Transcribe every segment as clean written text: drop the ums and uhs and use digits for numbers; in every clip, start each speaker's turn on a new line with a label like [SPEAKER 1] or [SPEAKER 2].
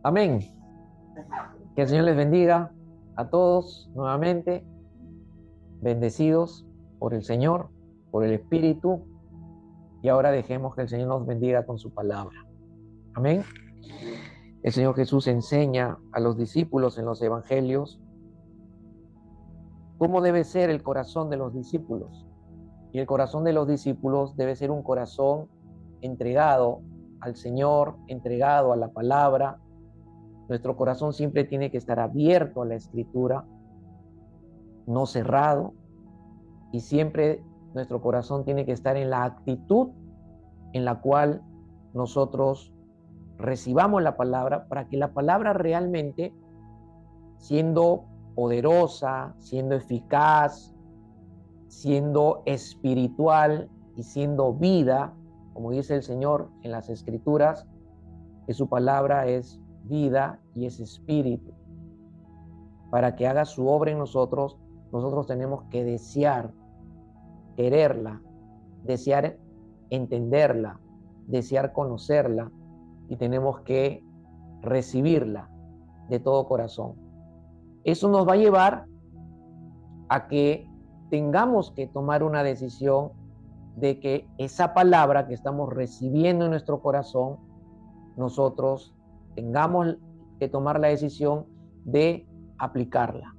[SPEAKER 1] Amén. Que el Señor les bendiga a todos nuevamente, bendecidos por el Señor, por el Espíritu, y ahora dejemos que el Señor nos bendiga con su palabra. Amén. El Señor Jesús enseña a los discípulos en los evangelios cómo debe ser el corazón de los discípulos. Y el corazón de los discípulos debe ser un corazón entregado al Señor, entregado a la palabra. Nuestro corazón siempre tiene que estar abierto a la Escritura, no cerrado, y siempre nuestro corazón tiene que estar en la actitud en la cual nosotros recibamos la palabra, para que la palabra realmente, siendo poderosa, siendo eficaz, siendo espiritual y siendo vida, como dice el Señor en las Escrituras, que su palabra es vida y es espíritu. Para que haga su obra en nosotros, nosotros tenemos que desear, quererla, desear entenderla, desear conocerla, y tenemos que recibirla de todo corazón. Eso nos va a llevar a que tengamos que tomar una decisión de que esa palabra que estamos recibiendo en nuestro corazón, nosotros tengamos que tomar la decisión de aplicarla,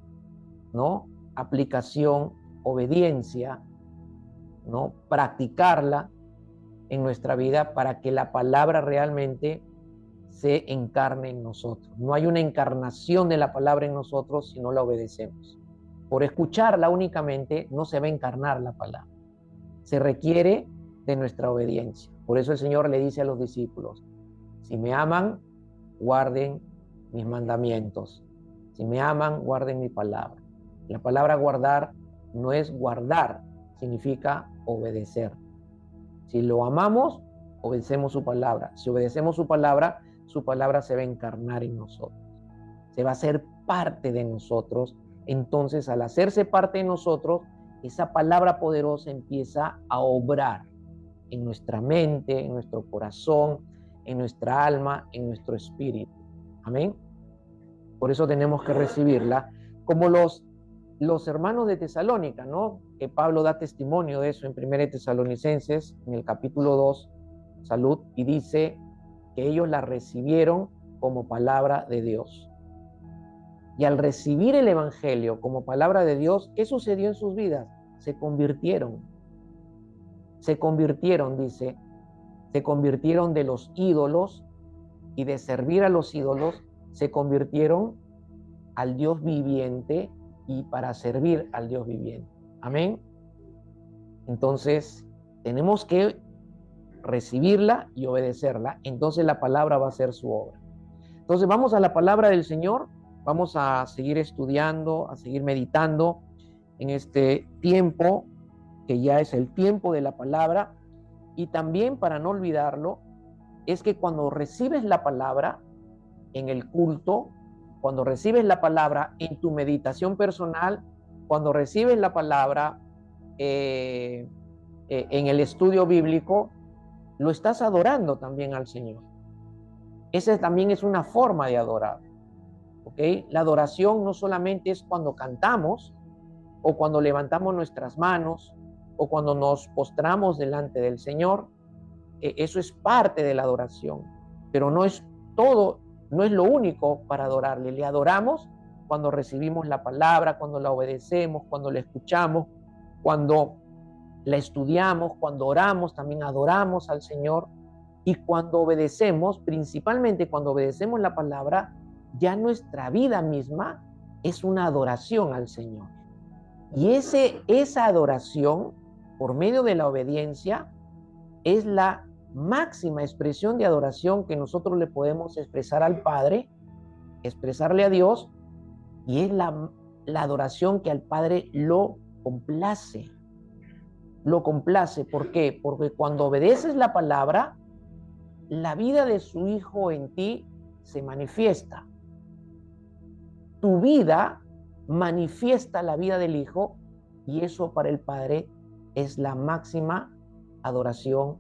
[SPEAKER 1] ¿no? Aplicación, obediencia, ¿no? Practicarla en nuestra vida para que la palabra realmente se encarne en nosotros. No hay una encarnación de la palabra en nosotros si no la obedecemos. Por escucharla únicamente no se va a encarnar la palabra. Se requiere de nuestra obediencia. Por eso el Señor le dice a los discípulos: si me aman, guarden mis mandamientos. Si me aman, guarden mi palabra. La palabra guardar no es guardar, significa obedecer. Si lo amamos, obedecemos su palabra. Si obedecemos su palabra se va a encarnar en nosotros. Se va a hacer parte de nosotros. Entonces, al hacerse parte de nosotros, esa palabra poderosa empieza a obrar en nuestra mente, en nuestro corazón, en nuestra alma, en nuestro espíritu. Amén. Por eso tenemos que recibirla como los hermanos de Tesalónica, ¿no? Que Pablo da testimonio de eso en 1 Tesalonicenses, en el capítulo 2, salud, y dice que ellos la recibieron como palabra de Dios. Y al recibir el Evangelio como palabra de Dios, ¿qué sucedió en sus vidas? Se convirtieron, dice, se convirtieron de los ídolos, y de servir a los ídolos, se convirtieron al Dios viviente y para servir al Dios viviente. Amén. Entonces, tenemos que recibirla y obedecerla. Entonces la palabra va a hacer su obra. Entonces vamos a la palabra del Señor. Vamos a seguir estudiando, a seguir meditando en este tiempo, que ya es el tiempo de la palabra. Y también, para no olvidarlo, es que cuando recibes la palabra en el culto, cuando recibes la palabra en tu meditación personal, cuando recibes la palabra en el estudio bíblico, lo estás adorando también al Señor. Esa también es una forma de adorar. ¿Okay? La adoración no solamente es cuando cantamos, o cuando levantamos nuestras manos, o cuando nos postramos delante del Señor. Eso es parte de la adoración, pero no es todo, no es lo único para adorarle. Le adoramos cuando recibimos la palabra, cuando la obedecemos, cuando la escuchamos, cuando la estudiamos, cuando oramos, también adoramos al Señor. Y cuando obedecemos, principalmente cuando obedecemos la palabra, ya nuestra vida misma es una adoración al Señor. Y esa adoración, por medio de la obediencia, es la máxima expresión de adoración que nosotros le podemos expresar al Padre, expresarle a Dios, y es la adoración que al Padre lo complace. Lo complace, ¿por qué? Porque cuando obedeces la palabra, la vida de su Hijo en ti se manifiesta. Tu vida manifiesta la vida del Hijo, y eso para el Padre es la máxima adoración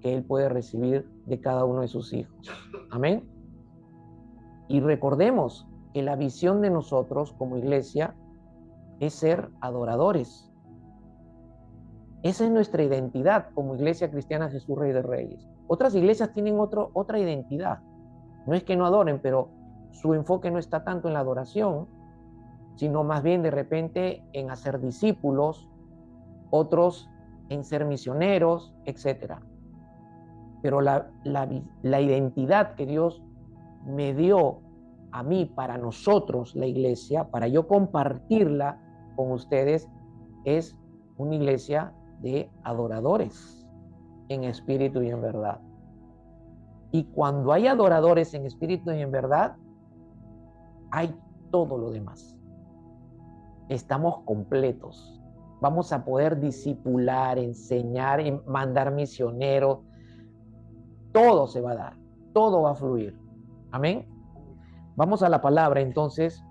[SPEAKER 1] que Él puede recibir de cada uno de sus hijos. Amén. Y recordemos que la visión de nosotros como iglesia es ser adoradores. Esa es nuestra identidad como Iglesia Cristiana Jesús Rey de Reyes. Otras iglesias tienen otra identidad. No es que no adoren, pero su enfoque no está tanto en la adoración, sino más bien de repente en hacer discípulos, otros en ser misioneros, etc. Pero la identidad que Dios me dio a mí, para nosotros, la iglesia, para yo compartirla con ustedes, es una iglesia de adoradores en espíritu y en verdad. Y cuando hay adoradores en espíritu y en verdad, hay todo lo demás. Estamos completos. Vamos a poder discipular, enseñar, mandar misioneros. Todo se va a dar, todo va a fluir. Amén. Vamos a la palabra entonces,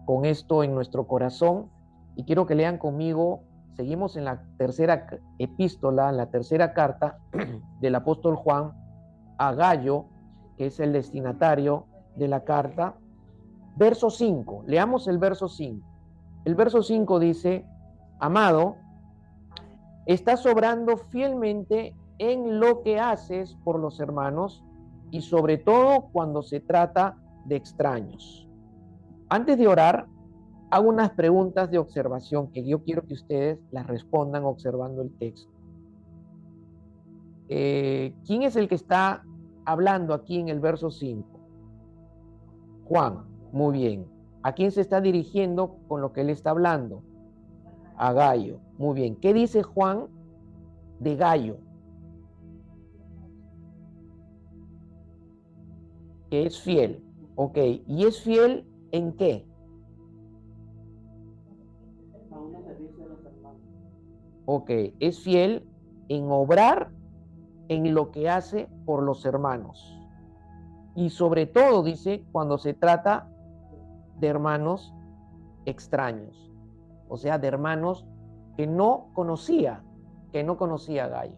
[SPEAKER 1] con esto en nuestro corazón, y quiero que lean conmigo. Seguimos en la tercera epístola, en la tercera carta del apóstol Juan a Gayo, que es el destinatario de la carta. Verso 5, leamos el verso 5. El verso 5 dice: amado, estás obrando fielmente en lo que haces por los hermanos, y sobre todo cuando se trata de extraños. Antes de orar, hago unas preguntas de observación que yo quiero que ustedes las respondan observando el texto. ¿Quién es el que está hablando aquí en el verso 5? Juan. Muy bien. ¿A quién se está dirigiendo con lo que él está hablando? A Gayo. Muy bien. ¿Qué dice Juan de Gayo? Que es fiel. Ok. ¿Y es fiel en qué? Ok. Es fiel en obrar en lo que hace por los hermanos. Y sobre todo, dice, cuando se trata de hermanos extraños. O sea, de hermanos que no conocía a Gayo.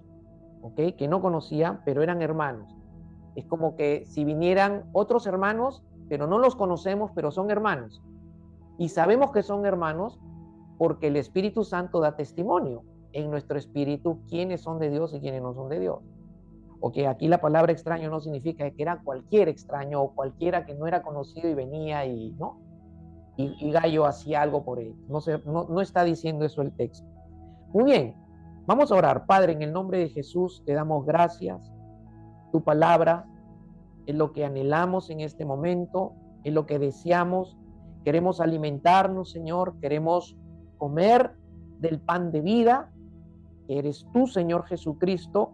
[SPEAKER 1] ¿Ok? Que no conocía, pero eran hermanos. Es como que si vinieran otros hermanos, pero no los conocemos, pero son hermanos. Y sabemos que son hermanos porque el Espíritu Santo da testimonio en nuestro espíritu quiénes son de Dios y quiénes no son de Dios. Ok, aquí la palabra extraño no significa que era cualquier extraño o cualquiera que no era conocido y venía y no. Y Gayo hacía algo por él. No está diciendo eso el texto. Muy bien, vamos a orar. Padre, en el nombre de Jesús te damos gracias. Tu palabra es lo que anhelamos en este momento, es lo que deseamos. Queremos alimentarnos, Señor, queremos comer del pan de vida, que eres tú, Señor Jesucristo,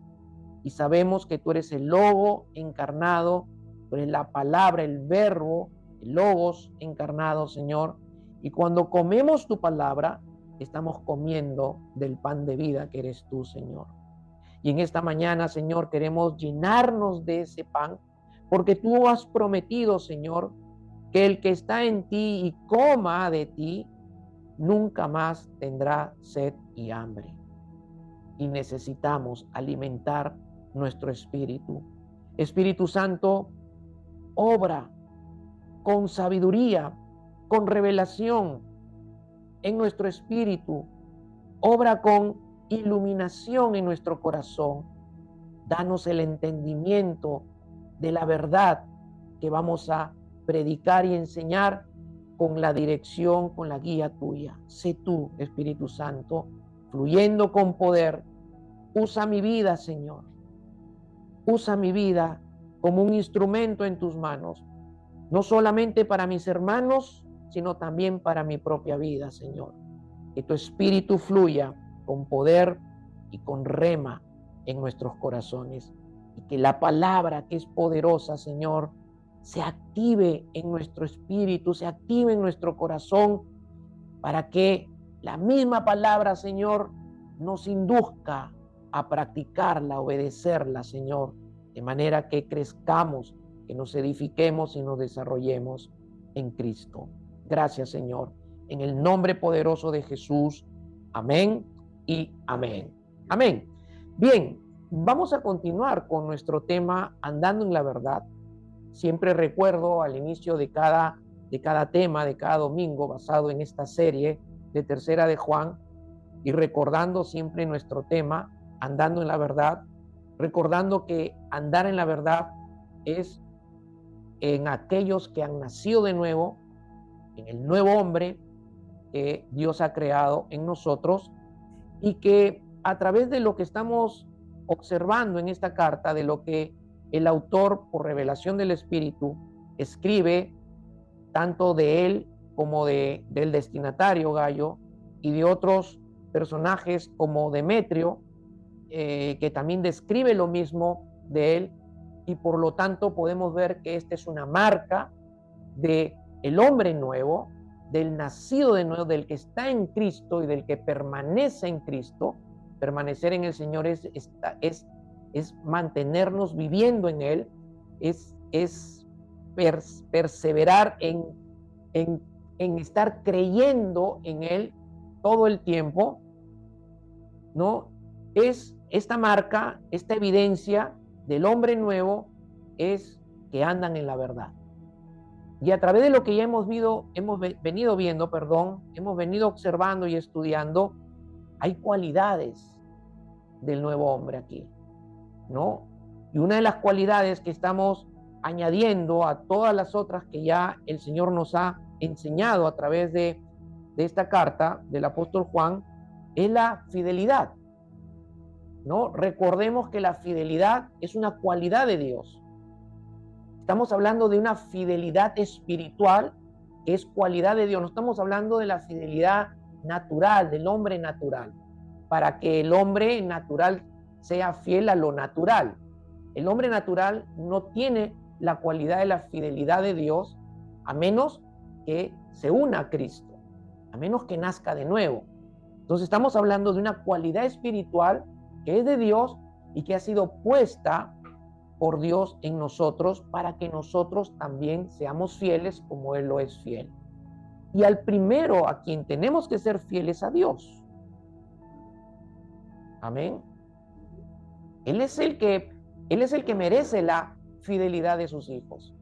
[SPEAKER 1] y sabemos que tú eres el Logo encarnado, tú eres la palabra, el verbo, el Logos encarnado, Señor. Y cuando comemos tu palabra, estamos comiendo del pan de vida que eres tú, Señor. Y en esta mañana, Señor, queremos llenarnos de ese pan, porque tú has prometido, Señor, que el que está en ti y coma de ti, nunca más tendrá sed y hambre. Y necesitamos alimentar nuestro espíritu. Espíritu Santo, obra con sabiduría, con revelación en nuestro espíritu, obra con iluminación en nuestro corazón. Danos el entendimiento de la verdad que vamos a predicar y enseñar con la dirección, con la guía tuya. Sé tú, Espíritu Santo, fluyendo con poder. Usa mi vida, Señor. Usa mi vida como un instrumento en tus manos, no solamente para mis hermanos, sino también para mi propia vida, Señor. Que tu espíritu fluya con poder y con rema en nuestros corazones, y que la palabra que es poderosa, Señor, se active en nuestro espíritu, se active en nuestro corazón, para que la misma palabra, Señor, nos induzca a practicarla, a obedecerla, Señor, de manera que crezcamos, que nos edifiquemos y nos desarrollemos en Cristo. Gracias, Señor. En el nombre poderoso de Jesús. Amén y amén. Amén. Bien, vamos a continuar con nuestro tema andando en la verdad. siempre recuerdo al inicio de cada tema, de cada domingo, basado en esta serie de Tercera de Juan, y recordando siempre nuestro tema, andando en la verdad, recordando que andar en la verdad es en aquellos que han nacido de nuevo, en el nuevo hombre que Dios ha creado en nosotros, y que a través de lo que estamos observando en esta carta, de lo que el autor, por revelación del Espíritu, escribe, tanto de él como del destinatario Gayo, y de otros personajes como Demetrio, que también describe lo mismo de él, y por lo tanto podemos ver que esta es una marca de el hombre nuevo, del nacido de nuevo, del que está en Cristo y del que permanece en Cristo. Permanecer en el Señor es mantenernos viviendo en Él, es perseverar en estar creyendo en Él todo el tiempo, ¿no? Es esta marca, esta evidencia del hombre nuevo, es que andan en la verdad. Y a través de lo que ya hemos venido viendo, hemos venido observando y estudiando, hay cualidades del nuevo hombre aquí, ¿no? Y una de las cualidades que estamos añadiendo a todas las otras que ya el Señor nos ha enseñado a través de esta carta del apóstol Juan, es la fidelidad, ¿no? Recordemos que la fidelidad es una cualidad de Dios. Estamos hablando de una fidelidad espiritual que es cualidad de Dios. No estamos hablando de la fidelidad natural, del hombre natural, para que el hombre natural sea fiel a lo natural. El hombre natural no tiene la cualidad de la fidelidad de Dios a menos que se una a Cristo, a menos que nazca de nuevo. Entonces estamos hablando de una cualidad espiritual que es de Dios y que ha sido puesta por Dios en nosotros para que nosotros también seamos fieles como Él lo es fiel. Y al primero a quien tenemos que ser fieles a Dios. Amén. Él es el que merece la fidelidad de sus hijos.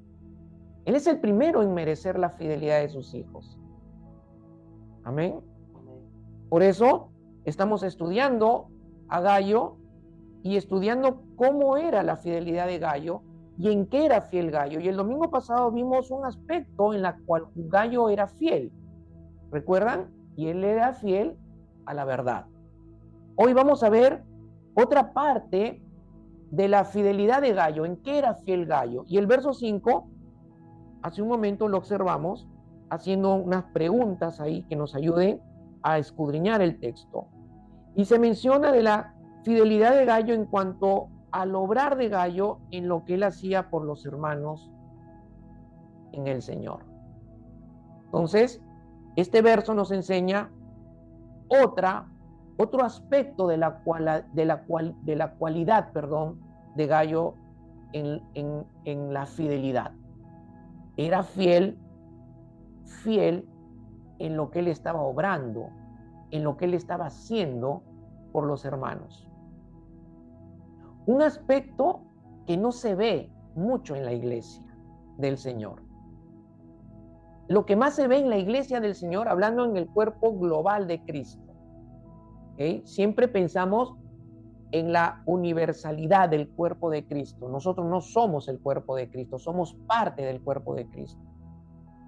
[SPEAKER 1] Él es el primero en merecer la fidelidad de sus hijos. Amén. Por eso estamos estudiando a Gayo y estudiando cómo era la fidelidad de Gayo y en qué era fiel Gayo. Y el domingo pasado vimos un aspecto en la cual Gayo era fiel. ¿Recuerdan? Y él era fiel a la verdad. Hoy vamos a ver otra parte de la fidelidad de Gayo, en qué era fiel Gayo. Y el verso 5, hace un momento lo observamos, haciendo unas preguntas ahí que nos ayuden a escudriñar el texto. Y se menciona de la fidelidad de Gayo en cuanto al obrar de Gayo en lo que él hacía por los hermanos en el Señor. Entonces, este verso nos enseña otro aspecto de la cualidad de Gayo en la fidelidad. Era fiel en lo que él estaba obrando, en lo que él estaba haciendo por los hermanos. Un aspecto que no se ve mucho en la iglesia del Señor. Lo que más se ve en la iglesia del Señor, hablando en el cuerpo global de Cristo, ¿okay? Siempre pensamos en la universalidad del cuerpo de Cristo. Nosotros no somos el cuerpo de Cristo, somos parte del cuerpo de Cristo.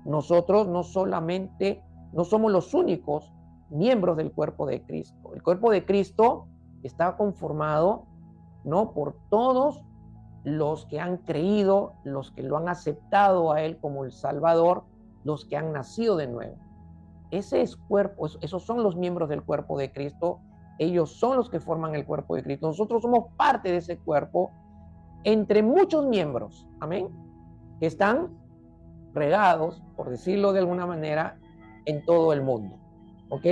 [SPEAKER 1] Nosotros no somos los únicos miembros del cuerpo de Cristo. El cuerpo de Cristo está conformado, ¿no?, por todos los que han creído, los que lo han aceptado a Él como el Salvador, los que han nacido de nuevo. Ese es cuerpo, esos son los miembros del cuerpo de Cristo. Ellos son los que forman el cuerpo de Cristo. Nosotros somos parte de ese cuerpo entre muchos miembros, amén, que están regados, por decirlo de alguna manera, en todo el mundo. ¿Ok?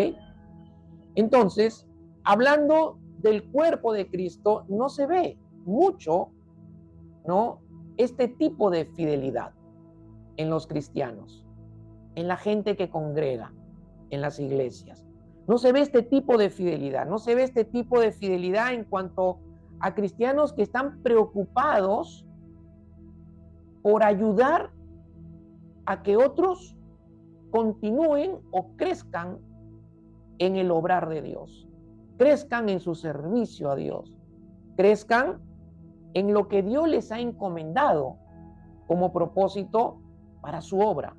[SPEAKER 1] Entonces, hablando del cuerpo de Cristo, no se ve mucho, ¿no?, este tipo de fidelidad en los cristianos, en la gente que congrega en las iglesias. No se ve este tipo de fidelidad, no se ve este tipo de fidelidad en cuanto a cristianos que están preocupados por ayudar a que otros continúen o crezcan en el obrar de Dios, crezcan en su servicio a Dios, crezcan en lo que Dios les ha encomendado como propósito para su obra.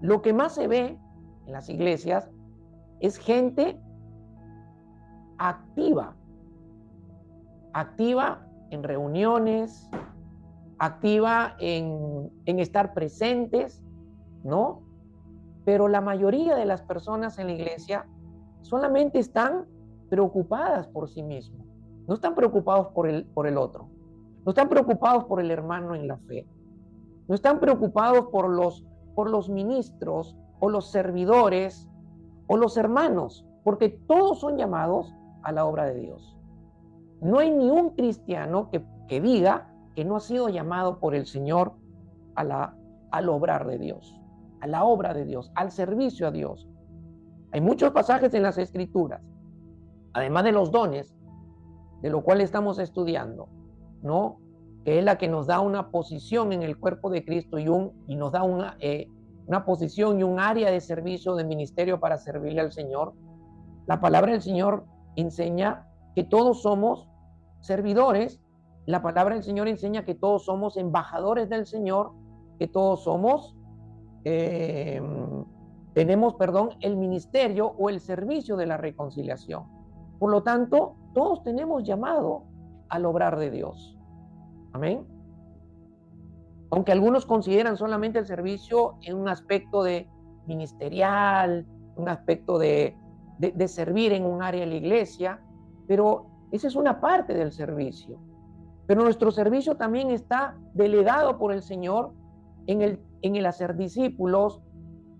[SPEAKER 1] Lo que más se ve en las iglesias es gente activa en reuniones, activa en estar presentes, ¿no? Pero la mayoría de las personas en la iglesia solamente están preocupadas por sí mismos, no están preocupados por el otro, no están preocupados por el hermano en la fe, no están preocupados por los ministros o los servidores o los hermanos, porque todos son llamados a la obra de Dios. No hay ni un cristiano que diga que no ha sido llamado por el Señor al obrar de Dios, a la obra de Dios, al servicio a Dios. Hay muchos pasajes en las Escrituras, además de los dones, de lo cual estamos estudiando, ¿no? Que es la que nos da una posición en el cuerpo de Cristo y nos da una posición y un área de servicio, de ministerio para servirle al Señor. La palabra del Señor enseña que todos somos servidores. La palabra del Señor enseña que todos somos embajadores del Señor, que todos somos, tenemos, el ministerio o el servicio de la reconciliación. Por lo tanto, todos tenemos llamado al obrar de Dios. Amén. Aunque algunos consideran solamente el servicio en un aspecto de ministerial, un aspecto de servir en un área de la iglesia, pero esa es una parte del servicio. Pero nuestro servicio también está delegado por el Señor en el hacer discípulos,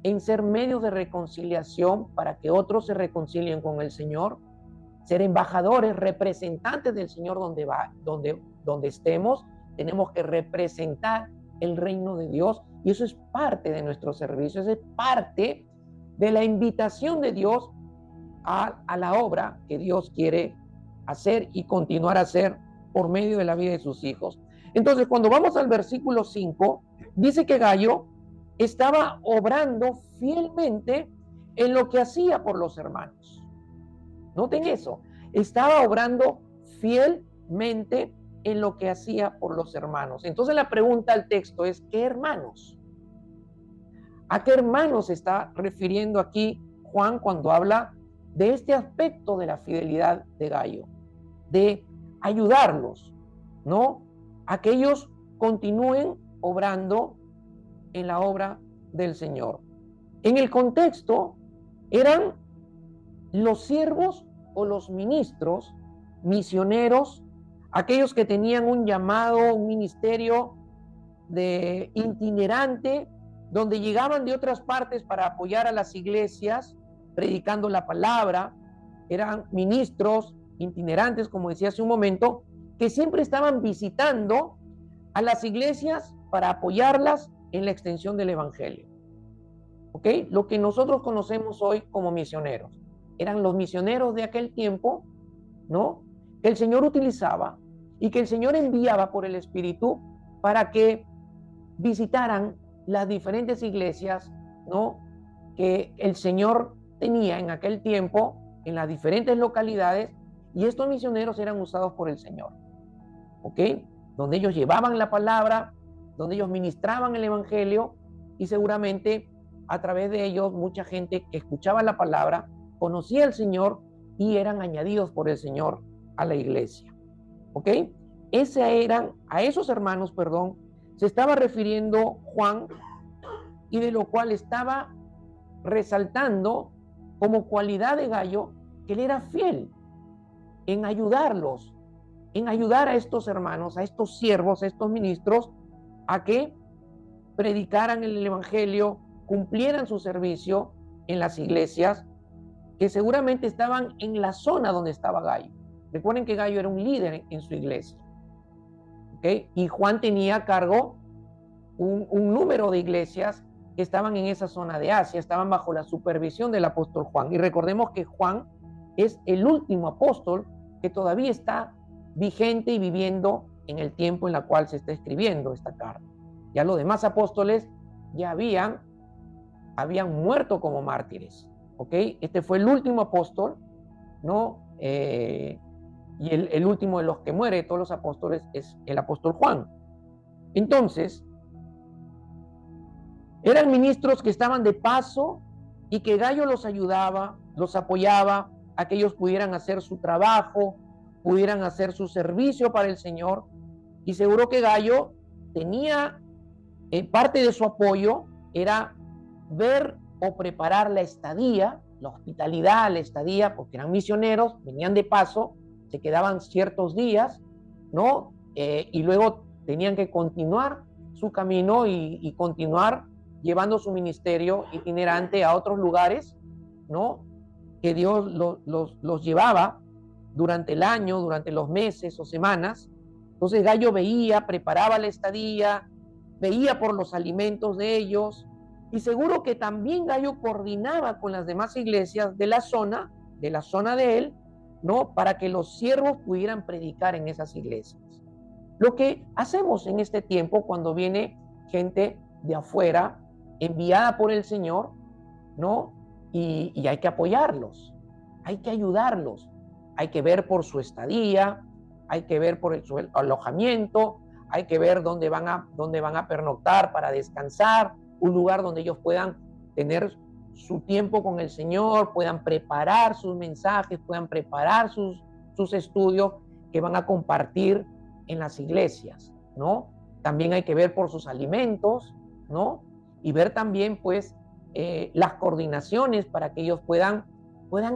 [SPEAKER 1] en ser medios de reconciliación para que otros se reconcilien con el Señor, ser embajadores, representantes del Señor donde estemos. Tenemos que representar el reino de Dios y eso es parte de nuestro servicio, eso es parte de la invitación de Dios a la obra que Dios quiere hacer y continuar a hacer por medio de la vida de sus hijos. Entonces, cuando vamos al versículo 5, dice que Gayo estaba obrando fielmente en lo que hacía por los hermanos. Noten eso, estaba obrando fielmente en lo que hacía por los hermanos. Entonces la pregunta al texto es, ¿qué hermanos? ¿A qué hermanos se está refiriendo aquí Juan cuando habla de este aspecto de la fidelidad de Gayo? De ayudarlos, ¿no? A que ellos continúen obrando en la obra del Señor. En el contexto, eran los siervos o los ministros, misioneros, aquellos que tenían un llamado, un ministerio de itinerante, donde llegaban de otras partes para apoyar a las iglesias, predicando la palabra. Eran ministros itinerantes, como decía hace un momento, que siempre estaban visitando a las iglesias para apoyarlas en la extensión del evangelio. ¿Ok? Lo que nosotros conocemos hoy como misioneros. Eran los misioneros de aquel tiempo, ¿no? Que el Señor utilizaba y que el Señor enviaba por el Espíritu para que visitaran las diferentes iglesias, ¿no? Que el Señor tenía en aquel tiempo en las diferentes localidades, y estos misioneros eran usados por el Señor, ¿ok? Donde ellos llevaban la palabra, donde ellos ministraban el evangelio, y seguramente a través de ellos mucha gente que escuchaba la palabra conocía al Señor y eran añadidos por el Señor a la iglesia, ¿ok? A esos hermanos, se estaba refiriendo Juan, y de lo cual estaba resaltando como cualidad de Gayo que él era fiel en ayudarlos, en ayudar a estos hermanos, a estos siervos, a estos ministros, a que predicaran el evangelio, cumplieran su servicio en las iglesias que seguramente estaban en la zona donde estaba Gayo. Recuerden que Gayo era un líder en su iglesia, ¿okay? Y Juan tenía a cargo un número de iglesias que estaban en esa zona de Asia, estaban bajo la supervisión del apóstol Juan. Y recordemos que Juan es el último apóstol que todavía está vigente y viviendo en el tiempo en el cual se está escribiendo esta carta. Ya los demás apóstoles ya habían muerto como mártires, ¿ok? Este fue el último apóstol, ¿no? Y el último de los que muere de todos los apóstoles es el apóstol Juan. Entonces, eran ministros que estaban de paso y que Gayo los ayudaba, los apoyaba a que ellos pudieran hacer su trabajo, pudieran hacer su servicio para el Señor. Y seguro que Gayo tenía parte de su apoyo era ver o preparar la estadía, la hospitalidad, la estadía, porque eran misioneros, venían de paso, se quedaban ciertos días, ¿no? Y luego tenían que continuar su camino y continuar llevando su ministerio itinerante a otros lugares, ¿no? Que Dios los llevaba durante el año, durante los meses o semanas. Entonces Gayo veía, preparaba la estadía, veía por los alimentos de ellos, y seguro que también Gayo coordinaba con las demás iglesias de la zona de él, ¿no? Para que los siervos pudieran predicar en esas iglesias. Lo que hacemos en este tiempo cuando viene gente de afuera, enviada por el Señor, ¿no? Y hay que apoyarlos, hay que ayudarlos, hay que ver por su estadía, hay que ver por su alojamiento, hay que ver dónde van a pernoctar para descansar, un lugar donde ellos puedan tener su tiempo con el Señor, puedan preparar sus mensajes, puedan preparar sus estudios que van a compartir en las iglesias, ¿no? También hay que ver por sus alimentos, ¿no? Y ver también, pues, las coordinaciones para que ellos puedan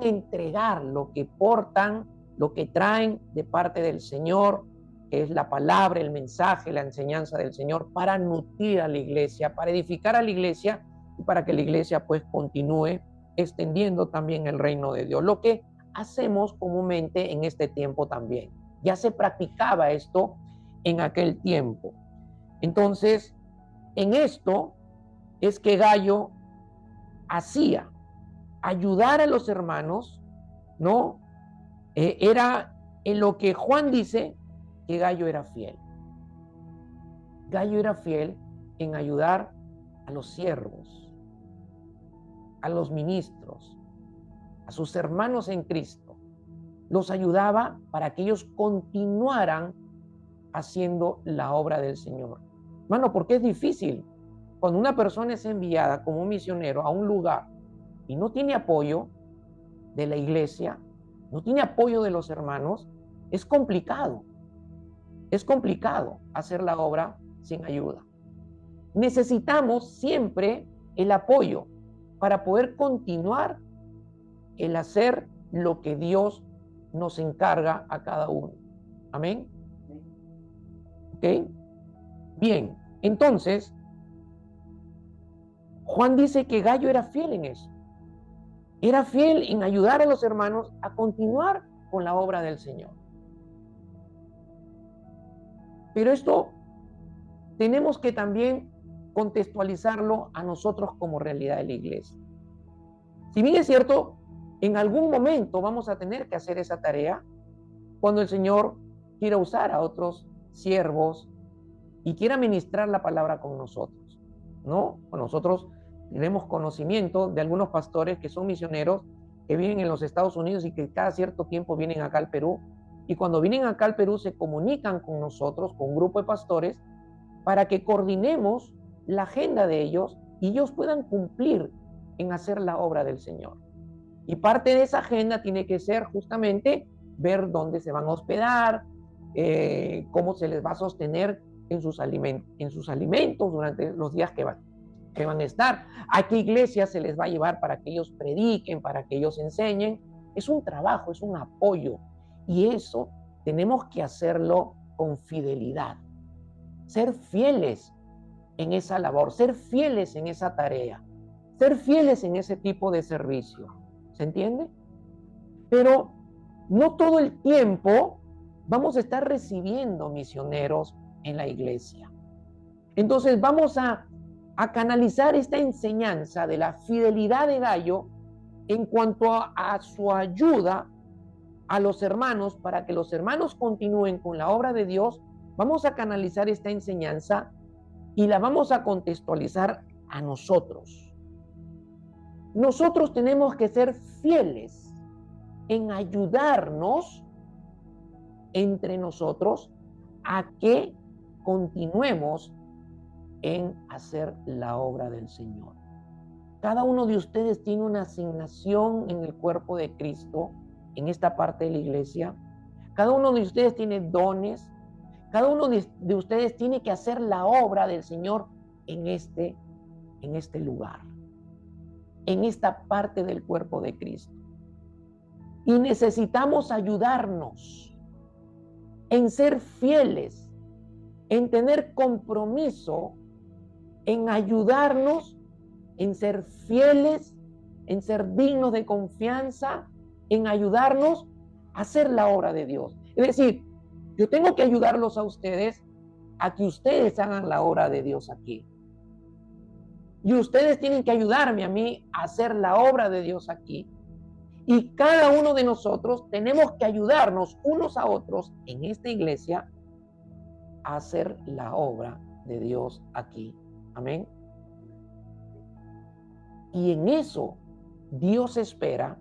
[SPEAKER 1] entregar lo que portan, lo que traen de parte del Señor, que es la palabra, el mensaje, la enseñanza del Señor, para nutrir a la iglesia, para edificar a la iglesia y para que la iglesia pues continúe extendiendo también el reino de Dios. Lo que hacemos comúnmente en este tiempo también. Ya se practicaba esto en aquel tiempo. Entonces, en esto es que Gayo hacía ayudar a los hermanos, ¿no? Era en lo que Juan dice que Gayo era fiel. Gayo era fiel en ayudar a los siervos, a los ministros, a sus hermanos en Cristo. Los ayudaba para que ellos continuaran haciendo la obra del Señor. Hermano, porque es difícil cuando una persona es enviada como misionero a un lugar y no tiene apoyo de la iglesia, no tiene apoyo de los hermanos, es complicado. Es complicado hacer la obra sin ayuda. Necesitamos siempre el apoyo para poder continuar el hacer lo que Dios nos encarga a cada uno. Amén. ¿Ok? Bien, entonces, Juan dice que Gayo era fiel en eso. Era fiel en ayudar a los hermanos a continuar con la obra del Señor. Pero esto tenemos que también contextualizarlo a nosotros como realidad de la iglesia. Si bien es cierto, en algún momento vamos a tener que hacer esa tarea cuando el Señor quiera usar a otros siervos y quiera ministrar la palabra con nosotros, ¿no? Nosotros tenemos conocimiento de algunos pastores que son misioneros que viven en los Estados Unidos y que cada cierto tiempo vienen acá al Perú, y cuando vienen acá al Perú se comunican con nosotros, con un grupo de pastores, para que coordinemos la agenda de ellos y ellos puedan cumplir en hacer la obra del Señor. Y parte de esa agenda tiene que ser justamente ver dónde se van a hospedar, cómo se les va a sostener en sus alimentos durante los días que van a estar, a qué iglesia se les va a llevar para que ellos prediquen, para que ellos enseñen. Es un trabajo, es un apoyo, y eso tenemos que hacerlo con fidelidad, ser fieles en esa labor, ser fieles en esa tarea, ser fieles en ese tipo de servicio. ¿Se entiende? Pero no todo el tiempo vamos a estar recibiendo misioneros en la iglesia. Entonces vamos a canalizar esta enseñanza de la fidelidad de Gayo en cuanto a su ayuda a los hermanos para que los hermanos continúen con la obra de Dios, vamos a canalizar esta enseñanza y la vamos a contextualizar a nosotros. Nosotros tenemos que ser fieles en ayudarnos entre nosotros a que continuemos en hacer la obra del Señor. Cada uno de ustedes tiene una asignación en el cuerpo de Cristo, en esta parte de la iglesia. Cada uno de ustedes tiene dones. Cada uno de ustedes tiene que hacer la obra del Señor en este lugar, en esta parte del cuerpo de Cristo. Y necesitamos ayudarnos en ser fieles, en tener compromiso, en ayudarnos, en ser fieles, en ser dignos de confianza, en ayudarnos a hacer la obra de Dios. Es decir, yo tengo que ayudarlos a ustedes a que ustedes hagan la obra de Dios aquí. Y ustedes tienen que ayudarme a mí a hacer la obra de Dios aquí. Y cada uno de nosotros tenemos que ayudarnos unos a otros en esta iglesia a hacer la obra de Dios aquí. Amén. Y en eso Dios espera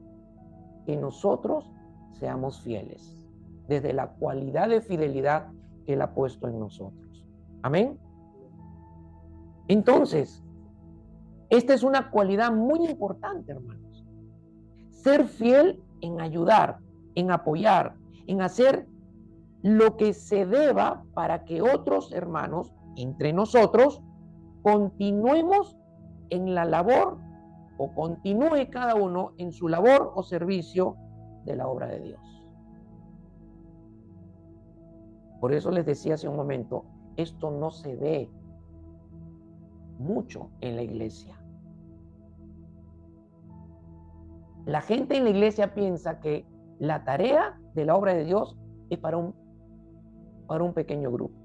[SPEAKER 1] que nosotros seamos fieles, desde la cualidad de fidelidad que Él ha puesto en nosotros. Amén. Entonces, esta es una cualidad muy importante, hermanos. Ser fiel en ayudar, en apoyar, en hacer lo que se deba para que otros hermanos, entre nosotros, continuemos en la labor o continúe cada uno en su labor o servicio de la obra de Dios. Por eso les decía hace un momento, esto no se ve mucho en la iglesia. La gente en la iglesia piensa que la tarea de la obra de Dios es para un pequeño grupo.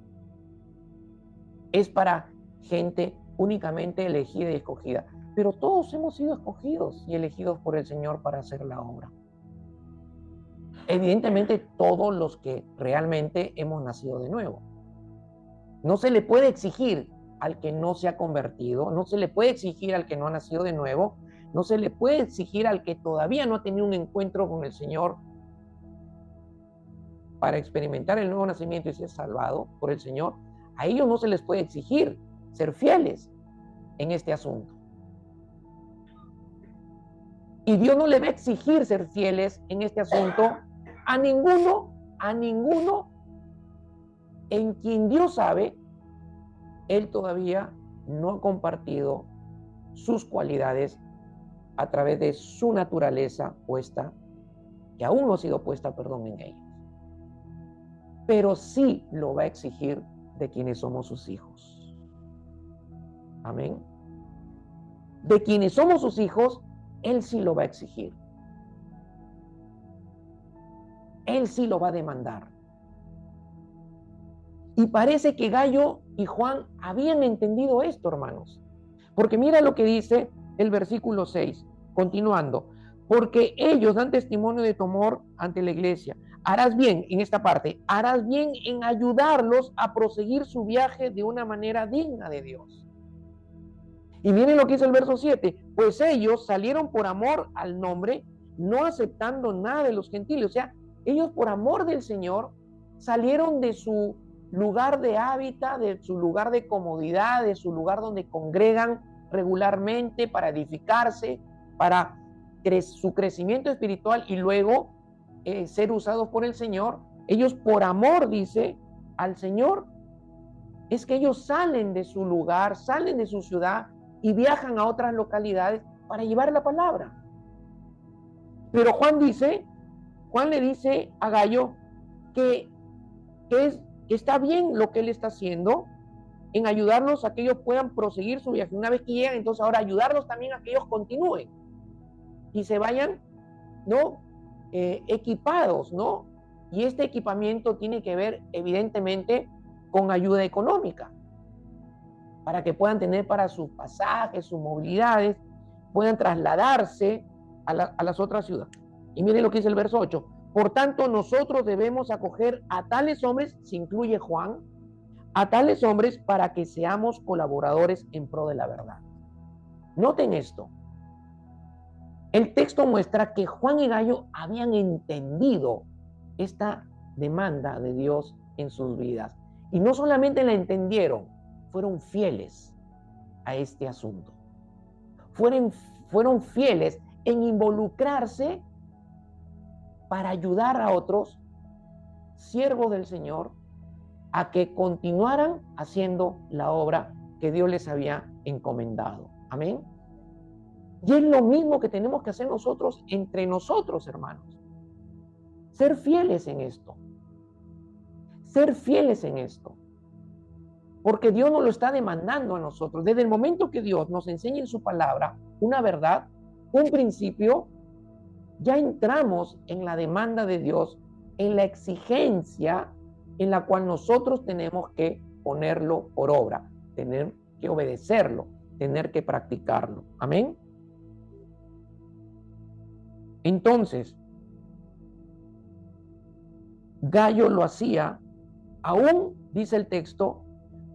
[SPEAKER 1] Es para gente únicamente elegida y escogida. Pero todos hemos sido escogidos y elegidos por el Señor para hacer la obra. Evidentemente, todos los que realmente hemos nacido de nuevo. No se le puede exigir al que no se ha convertido, no se le puede exigir al que no ha nacido de nuevo, no se le puede exigir al que todavía no ha tenido un encuentro con el Señor para experimentar el nuevo nacimiento y ser salvado por el Señor. A ellos no se les puede exigir ser fieles en este asunto. Y Dios no le va a exigir ser fieles en este asunto a ninguno en quien Dios sabe, Él todavía no ha compartido sus cualidades a través de su naturaleza puesta, que aún no ha sido puesta, en ellos. Pero sí lo va a exigir de quienes somos sus hijos. Amén. De quienes somos sus hijos, Él sí lo va a exigir. Él sí lo va a demandar. Y parece que Gallo y Juan habían entendido esto, hermanos. Porque mira lo que dice el versículo 6, continuando. Porque ellos dan testimonio de tu amor ante la iglesia. Harás bien, en esta parte, harás bien en ayudarlos a proseguir su viaje de una manera digna de Dios. Y miren lo que dice el verso 7, pues ellos salieron por amor al nombre, no aceptando nada de los gentiles. O sea, ellos por amor del Señor salieron de su lugar de hábitat, de su lugar de comodidad, de su lugar donde congregan regularmente para edificarse, para su crecimiento espiritual y luego ser usados por el Señor. Ellos por amor, dice, al Señor, es que ellos salen de su lugar, salen de su ciudad y viajan a otras localidades para llevar la palabra. Pero Juan le dice a Gallo que está bien lo que él está haciendo en ayudarlos a que ellos puedan proseguir su viaje. Una vez que llegan, entonces ahora ayudarlos también a que ellos continúen y se vayan, ¿no? Equipados, ¿no? Y este equipamiento tiene que ver evidentemente con ayuda económica, para que puedan tener para sus pasajes, sus movilidades, puedan trasladarse a las otras ciudades. Y miren lo que dice el verso 8. Por tanto, nosotros debemos acoger a tales hombres, se incluye Juan, a tales hombres para que seamos colaboradores en pro de la verdad. Noten esto. El texto muestra que Juan y Gallo habían entendido esta demanda de Dios en sus vidas. Y no solamente la entendieron, fueron fieles a este asunto. Fueron fieles en involucrarse para ayudar a otros siervos del Señor a que continuaran haciendo la obra que Dios les había encomendado. Amén. Y es lo mismo que tenemos que hacer nosotros entre nosotros, hermanos. Ser fieles en esto. Ser fieles en esto. Porque Dios nos lo está demandando a nosotros. Desde el momento que Dios nos enseña en su palabra una verdad, un principio, ya entramos en la demanda de Dios, en la exigencia en la cual nosotros tenemos que ponerlo por obra, tener que obedecerlo, tener que practicarlo. Amén. Entonces, Gallo lo hacía, aún, dice el texto,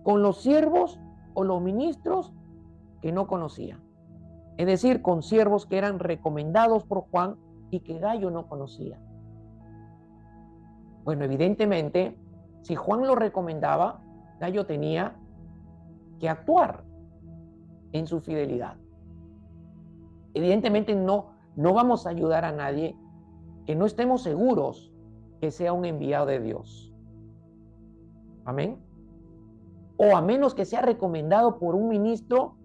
[SPEAKER 1] con los siervos o los ministros que no conocía. Es decir, con siervos que eran recomendados por Juan y que Gallo no conocía. Bueno, evidentemente, si Juan lo recomendaba, Gallo tenía que actuar en su fidelidad. Evidentemente no vamos a ayudar a nadie que no estemos seguros que sea un enviado de Dios. Amén. O a menos que sea recomendado por un ministro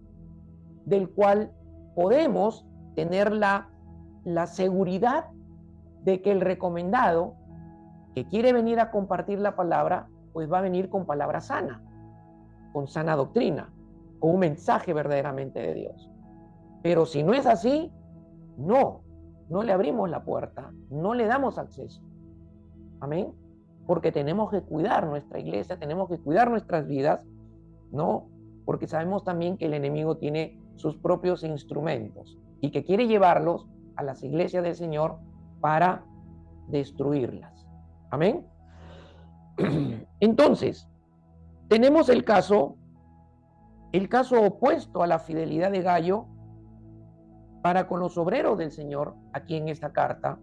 [SPEAKER 1] del cual podemos tener la seguridad de que el recomendado que quiere venir a compartir la palabra, pues va a venir con palabra sana, con sana doctrina, con un mensaje verdaderamente de Dios. Pero si no es así, no le abrimos la puerta, no le damos acceso. Amén. Porque tenemos que cuidar nuestra iglesia, tenemos que cuidar nuestras vidas, ¿no? Porque sabemos también que el enemigo tiene sus propios instrumentos y que quiere llevarlos a las iglesias del Señor para destruirlas. Amén. Entonces, tenemos el caso opuesto a la fidelidad de Gallo para con los obreros del Señor aquí en esta carta.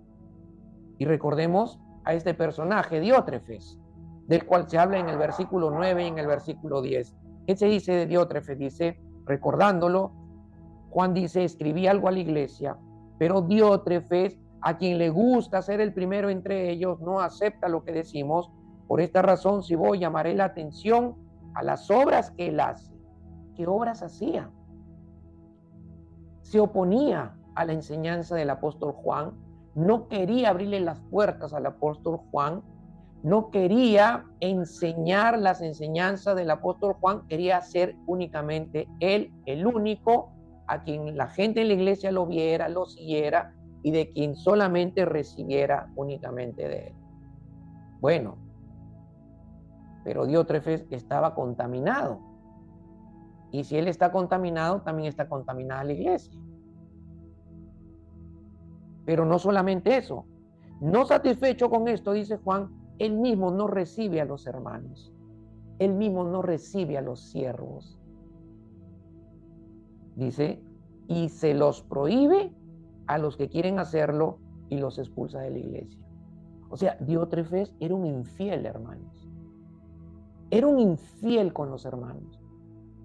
[SPEAKER 1] Y recordemos a este personaje, Diótrefes, del cual se habla en el versículo 9 y en el versículo 10. ¿Qué se dice de Diótrefes? Dice, recordándolo, Juan dice, escribí algo a la iglesia, pero Diótrefes, a quien le gusta ser el primero entre ellos, no acepta lo que decimos. Por esta razón, si voy, llamaré la atención a las obras que él hace. ¿Qué obras hacía? Se oponía a la enseñanza del apóstol Juan, no quería abrirle las puertas al apóstol Juan, no quería enseñar las enseñanzas del apóstol Juan, quería ser únicamente él, el único, a quien la gente en la iglesia lo viera, lo siguiera y de quien solamente recibiera únicamente de él. Bueno, pero Diótrefes estaba contaminado. Y si él está contaminado, también está contaminada la iglesia. Pero no solamente eso. No satisfecho con esto, dice Juan, él mismo no recibe a los hermanos. Él mismo no recibe a los siervos. Dice, y se los prohíbe a los que quieren hacerlo y los expulsa de la iglesia. O sea, Diótrefes era un infiel, hermanos. Era un infiel con los hermanos.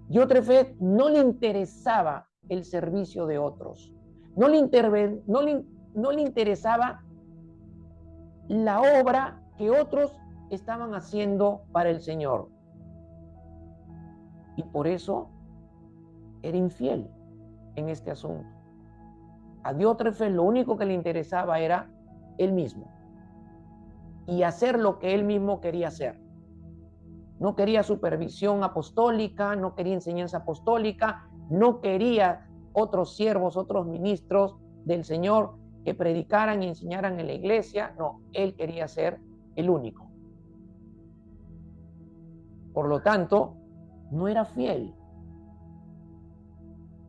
[SPEAKER 1] Diótrefes no le interesaba el servicio de otros. No le interesaba la obra que otros estaban haciendo para el Señor. Y por eso era infiel en este asunto. A Diótrefes lo único que le interesaba era él mismo y hacer lo que él mismo quería hacer. No quería supervisión apostólica, no quería enseñanza apostólica, no quería otros siervos, otros ministros del Señor que predicaran y enseñaran en la iglesia. No, él quería ser el único. Por lo tanto, no era fiel.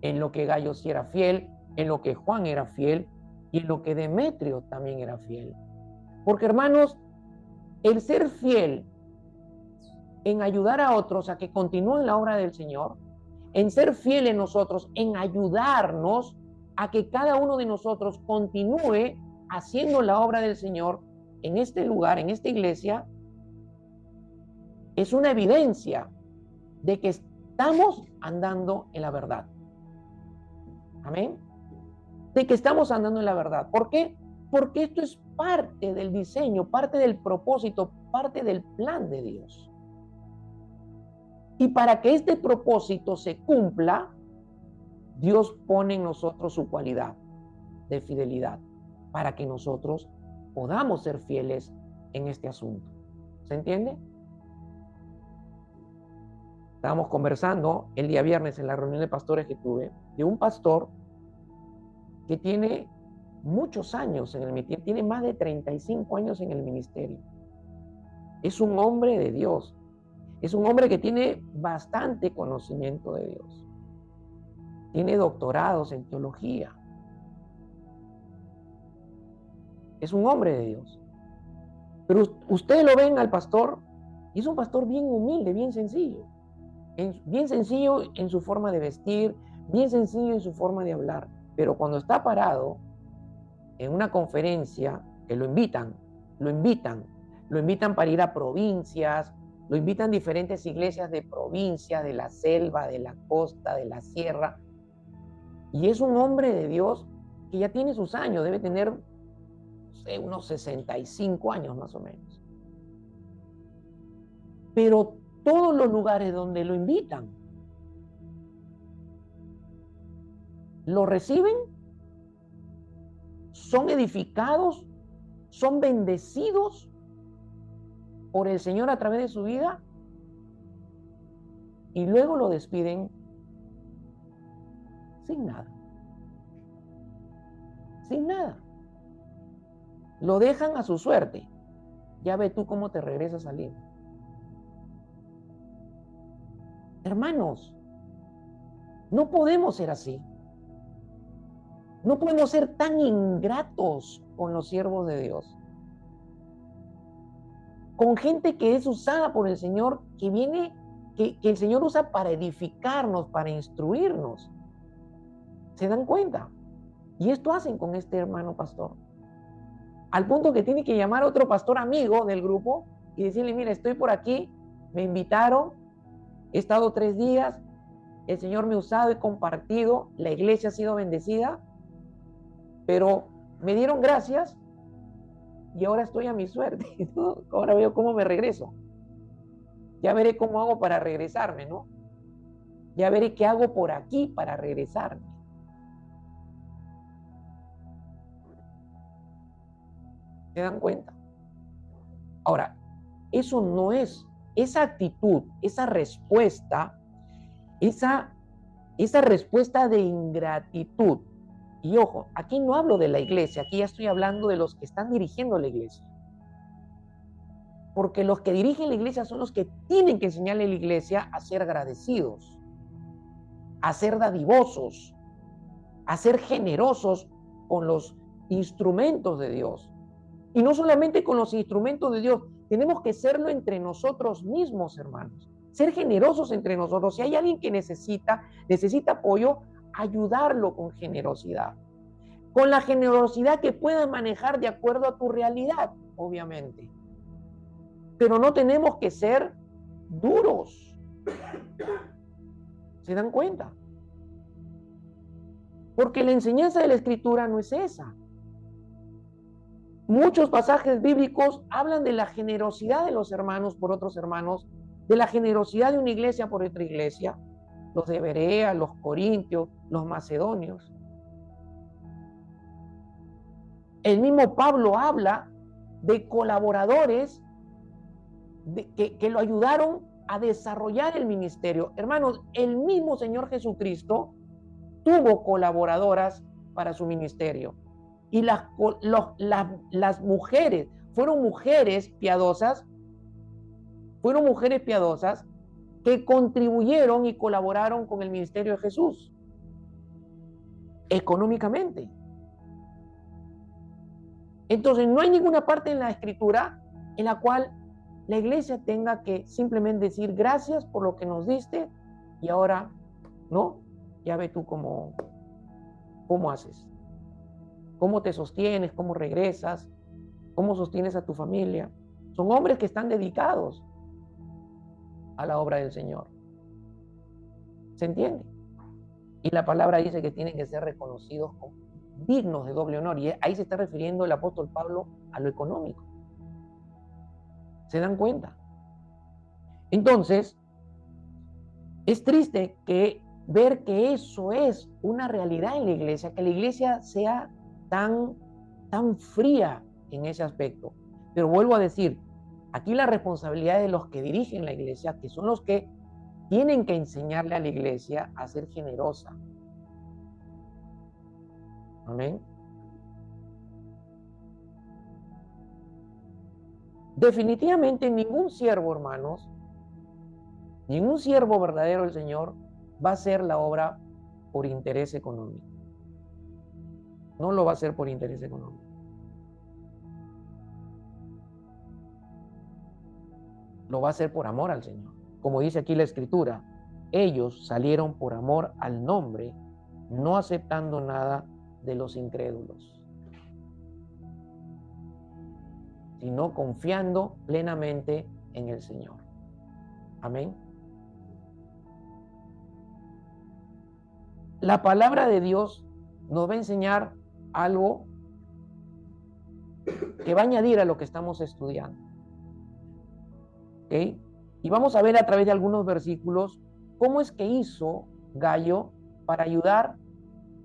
[SPEAKER 1] En lo que Gallo sí era fiel, en lo que Juan era fiel y en lo que Demetrio también era fiel. Porque, hermanos, el ser fiel en ayudar a otros a que continúen la obra del Señor, en ser fieles nosotros, en ayudarnos a que cada uno de nosotros continúe haciendo la obra del Señor en este lugar, en esta iglesia, es una evidencia de que estamos andando en la verdad. Amén. De que estamos andando en la verdad. ¿Por qué? Porque esto es parte del diseño, parte del propósito, parte del plan de Dios. Y para que este propósito se cumpla, Dios pone en nosotros su cualidad de fidelidad para que nosotros podamos ser fieles en este asunto. ¿Se entiende? Estábamos conversando el día viernes en la reunión de pastores que tuve de un pastor que tiene muchos años en el ministerio, tiene más de 35 años en el ministerio. Es un hombre de Dios. Es un hombre que tiene bastante conocimiento de Dios. Tiene doctorados en teología. Es un hombre de Dios. Pero ustedes lo ven al pastor, y es un pastor bien humilde, bien sencillo. Bien sencillo en su forma de vestir, bien sencillo en su forma de hablar. Pero cuando está parado en una conferencia, que lo invitan para ir a provincias, lo invitan a diferentes iglesias de provincia, de la selva, de la costa, de la sierra. Y es un hombre de Dios que ya tiene sus años, debe tener, no sé, unos 65 años más o menos. Pero todos los lugares donde lo invitan, lo reciben, son edificados, son bendecidos por el Señor a través de su vida, y luego lo despiden sin nada. Sin nada. Lo dejan a su suerte. Ya ve tú cómo te regresas al libro. Hermanos, no podemos ser así. No podemos ser tan ingratos con los siervos de Dios. Con gente que es usada por el Señor, que el Señor usa para edificarnos, para instruirnos. ¿Se dan cuenta? Y esto hacen con este hermano pastor. Al punto que tiene que llamar a otro pastor amigo del grupo y decirle, mira, estoy por aquí, me invitaron, he estado 3 días, el Señor me ha usado, he compartido, la iglesia ha sido bendecida, pero me dieron gracias y ahora estoy a mi suerte, ¿no? Ahora veo cómo me regreso. Ya veré cómo hago para regresarme, ¿no? Ya veré qué hago por aquí para regresarme. ¿Se dan cuenta? Ahora, eso no es, esa actitud, esa respuesta de ingratitud. Y ojo, aquí no hablo de la iglesia, aquí ya estoy hablando de los que están dirigiendo la iglesia. Porque los que dirigen la iglesia son los que tienen que enseñarle a la iglesia a ser agradecidos, a ser dadivosos, a ser generosos con los instrumentos de Dios. Y no solamente con los instrumentos de Dios, tenemos que serlo entre nosotros mismos, hermanos. Ser generosos entre nosotros. Si hay alguien que necesita apoyo, ayudarlo con generosidad. Con la generosidad que puedas manejar de acuerdo a tu realidad, obviamente. Pero no tenemos que ser duros. ¿Se dan cuenta? Porque la enseñanza de la Escritura no es esa. Muchos pasajes bíblicos hablan de la generosidad de los hermanos por otros hermanos, de la generosidad de una iglesia por otra iglesia, los de Berea, los corintios, los macedonios. El mismo Pablo habla de colaboradores que lo ayudaron a desarrollar el ministerio. Hermanos, el mismo Señor Jesucristo tuvo colaboradoras para su ministerio. Y las mujeres fueron mujeres piadosas que contribuyeron y colaboraron con el ministerio de Jesús económicamente. Entonces no hay ninguna parte en la Escritura en la cual la iglesia tenga que simplemente decir gracias por lo que nos diste y ahora, ¿no? Ya ve tú cómo haces, cómo te sostienes, cómo regresas, cómo sostienes a tu familia. Son hombres que están dedicados a la obra del Señor. ¿Se entiende? Y la palabra dice que tienen que ser reconocidos como dignos de doble honor. Y ahí se está refiriendo el apóstol Pablo a lo económico. ¿Se dan cuenta? Entonces, es triste ver que eso es una realidad en la iglesia, que la iglesia sea tan fría en ese aspecto. Pero vuelvo a decir, aquí la responsabilidad de los que dirigen la iglesia, que son los que tienen que enseñarle a la iglesia a ser generosa. Amén. Definitivamente ningún siervo, hermanos, ningún siervo verdadero del Señor va a hacer la obra por interés económico. No lo va a hacer por interés económico. Lo va a hacer por amor al Señor. Como dice aquí la Escritura, ellos salieron por amor al nombre, no aceptando nada de los incrédulos, sino confiando plenamente en el Señor. Amén. La palabra de Dios nos va a enseñar algo que va a añadir a lo que estamos estudiando. ¿Okay? Y vamos a ver a través de algunos versículos cómo es que hizo Gallo para ayudar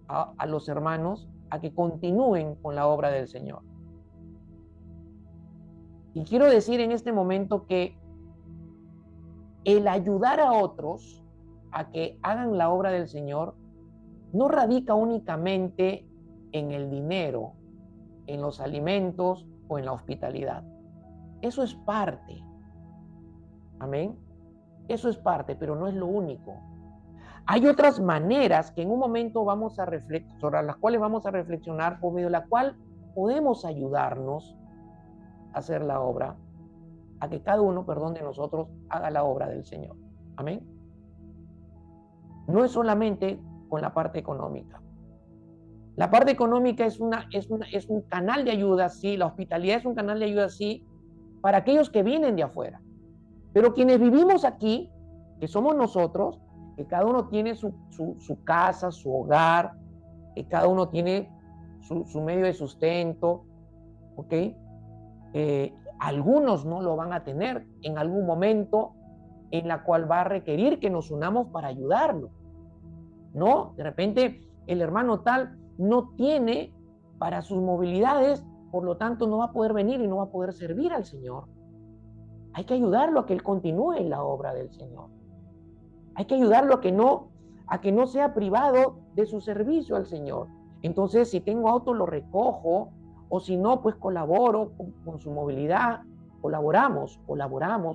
[SPEAKER 1] a los hermanos a que continúen con la obra del Señor. Y quiero decir en este momento que el ayudar a otros a que hagan la obra del Señor no radica únicamente en el dinero, en los alimentos o en la hospitalidad. Eso es parte. Amén. Eso es parte, pero no es lo único. Hay otras maneras que en un momento vamos a sobre las cuales vamos a reflexionar, por medio de la cual podemos ayudarnos a hacer la obra, a que cada uno, de nosotros haga la obra del Señor. Amén. No es solamente con la parte económica. La parte económica es un canal de ayuda, sí, la hospitalidad es un canal de ayuda, sí, para aquellos que vienen de afuera. Pero quienes vivimos aquí, que somos nosotros, que cada uno tiene su casa, su hogar, que cada uno tiene su medio de sustento, ¿ok? Algunos no lo van a tener en algún momento en la cual va a requerir que nos unamos para ayudarlo, ¿no? De repente el hermano tal no tiene para sus movilidades, por lo tanto no va a poder venir y no va a poder servir al Señor. Hay que ayudarlo a que él continúe en la obra del Señor. Hay que ayudarlo a que no sea privado de su servicio al Señor. Entonces, si tengo auto, lo recojo, o si no, pues colaboro con su movilidad, colaboramos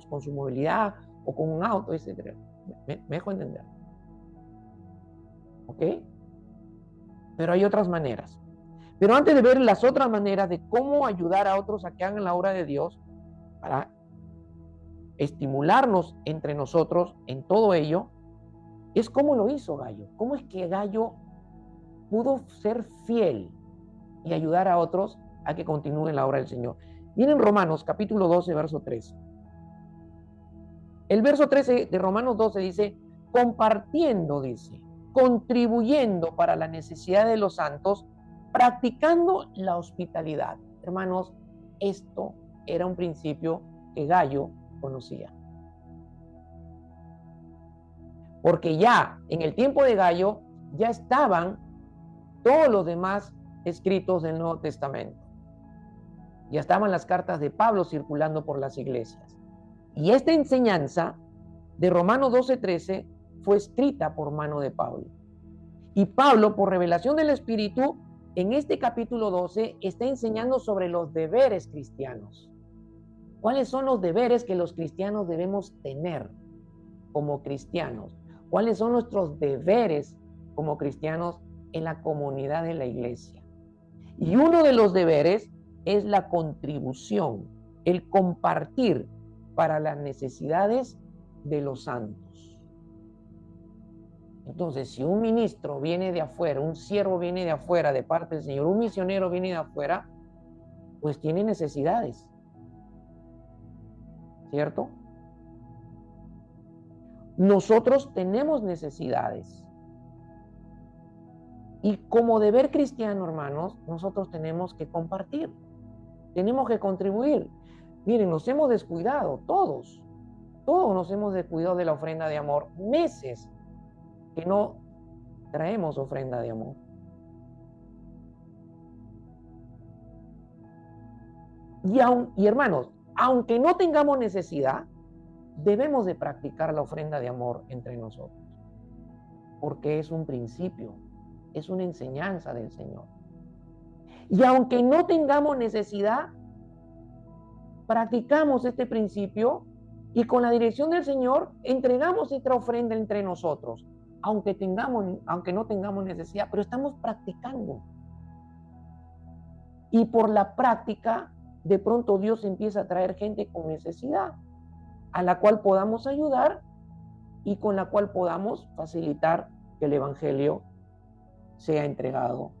[SPEAKER 1] con su movilidad o con un auto, etc. ¿Me dejo entender? ¿Ok? Pero hay otras maneras. Pero antes de ver las otras maneras de cómo ayudar a otros a que hagan la obra de Dios, para estimularnos entre nosotros en todo ello, es cómo lo hizo Gallo. ¿Cómo es que Gallo pudo ser fiel y ayudar a otros a que continúen la obra del Señor? Miren Romanos capítulo 12, verso 13. El verso 13 de Romanos 12 dice, compartiendo, dice, contribuyendo para la necesidad de los santos, practicando la hospitalidad. Hermanos, esto era un principio que Gallo conocía. Porque ya en el tiempo de Gallo ya estaban todos los demás escritos del Nuevo Testamento. Ya estaban las cartas de Pablo circulando por las iglesias. Y esta enseñanza de Romanos 12:13 fue escrita por mano de Pablo. Y Pablo, por revelación del Espíritu, en este capítulo 12 está enseñando sobre los deberes cristianos. ¿Cuáles son los deberes que los cristianos debemos tener como cristianos? ¿Cuáles son nuestros deberes como cristianos en la comunidad de la iglesia? Y uno de los deberes es la contribución, el compartir para las necesidades de los santos. Entonces, si un ministro viene de afuera, un siervo viene de afuera de parte del Señor, un misionero viene de afuera, pues tiene necesidades, ¿cierto? Nosotros tenemos necesidades. Y como deber cristiano, hermanos, nosotros tenemos que compartir, tenemos que contribuir. Miren, nos hemos descuidado, todos nos hemos descuidado de la ofrenda de amor. Meses que no traemos ofrenda de amor. Y hermanos, aunque no tengamos necesidad, debemos de practicar la ofrenda de amor entre nosotros, porque es un principio, es una enseñanza del Señor. Y aunque no tengamos necesidad, practicamos este principio y con la dirección del Señor entregamos esta ofrenda entre nosotros, aunque no tengamos necesidad, pero estamos practicando. Y por la práctica, de pronto Dios empieza a traer gente con necesidad, a la cual podamos ayudar y con la cual podamos facilitar que el Evangelio sea entregado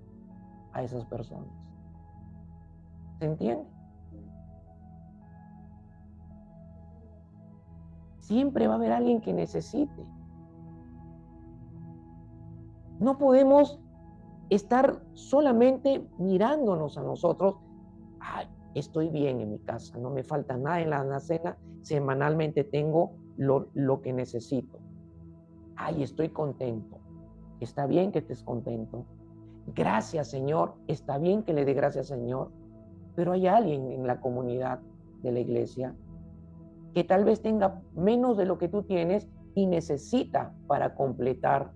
[SPEAKER 1] a esas personas. ¿Se entiende? Siempre va a haber alguien que necesite. No podemos estar solamente mirándonos a nosotros. Ay, estoy bien en mi casa, no me falta nada en la alacena, semanalmente tengo lo que necesito. Ay, estoy contento. Está bien que estés contento. Gracias, Señor. Está bien que le dé gracias, Señor. Pero hay alguien en la comunidad de la iglesia que tal vez tenga menos de lo que tú tienes y necesita para completar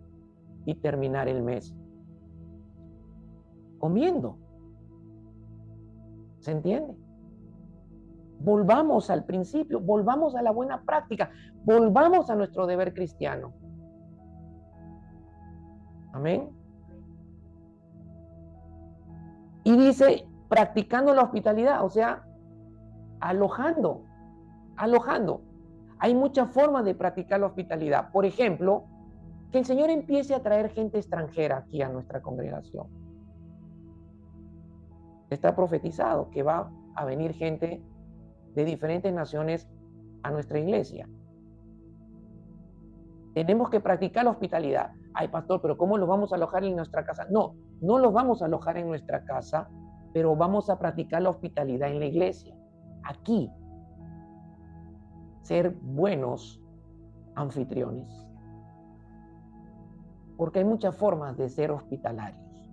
[SPEAKER 1] y terminar el mes comiendo. ¿Se entiende? Volvamos al principio, volvamos a la buena práctica, volvamos a nuestro deber cristiano. Amén. Y dice, practicando la hospitalidad, o sea, alojando. Hay muchas formas de practicar la hospitalidad. Por ejemplo, que el Señor empiece a traer gente extranjera aquí a nuestra congregación. Está profetizado que va a venir gente de diferentes naciones a nuestra iglesia. Tenemos que practicar la hospitalidad. Ay, pastor, pero ¿cómo los vamos a alojar en nuestra casa? No los vamos a alojar en nuestra casa, pero vamos a practicar la hospitalidad en la iglesia. Aquí, ser buenos anfitriones. Porque hay muchas formas de ser hospitalarios,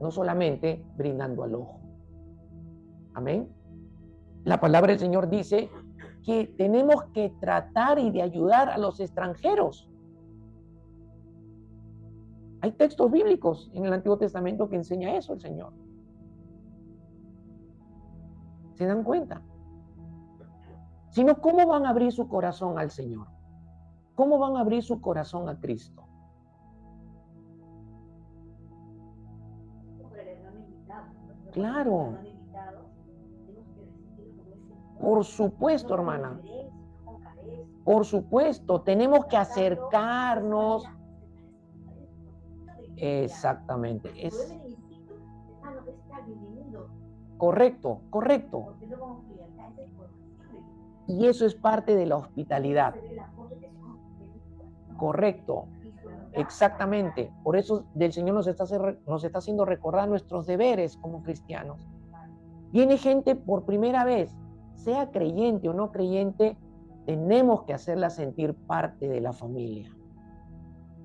[SPEAKER 1] no solamente brindando alojo. Amén. La palabra del Señor dice que tenemos que tratar y de ayudar a los extranjeros. Hay textos bíblicos en el Antiguo Testamento que enseña eso el Señor. ¿Se dan cuenta? Sino, ¿cómo van a abrir su corazón al Señor? ¿Cómo van a abrir su corazón a Cristo? Claro. Por supuesto, hermana. Por supuesto, tenemos que acercarnos. Exactamente. Es correcto. Y eso es parte de la hospitalidad. Correcto. Exactamente. Por eso el Señor nos está haciendo recordar nuestros deberes como cristianos. Viene gente por primera vez, sea creyente o no creyente, tenemos que hacerla sentir parte de la familia.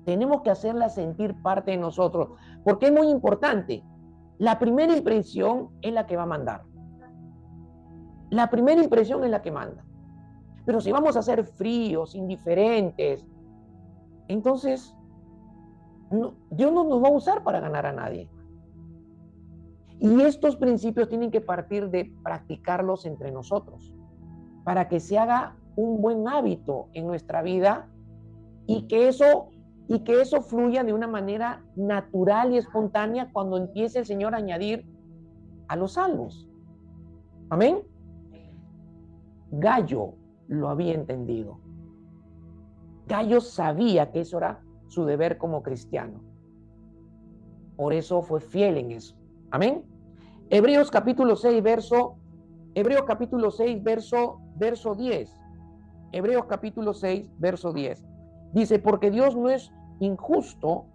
[SPEAKER 1] Tenemos que hacerla sentir parte de nosotros, porque es muy importante. La primera impresión es la que va a mandar. La primera impresión es la que manda. Pero si vamos a ser fríos, indiferentes, entonces Dios no nos va a usar para ganar a nadie. Y estos principios tienen que partir de practicarlos entre nosotros, para que se haga un buen hábito en nuestra vida y que eso fluya de una manera natural y espontánea cuando empiece el Señor a añadir a los salvos. Amén. Gallo, lo había entendido. Gallo sabía que eso era su deber como cristiano. Por eso fue fiel en eso. Amén. Hebreos capítulo 6, verso 10. Hebreos capítulo 6, verso 10. Dice, porque Dios no es injusto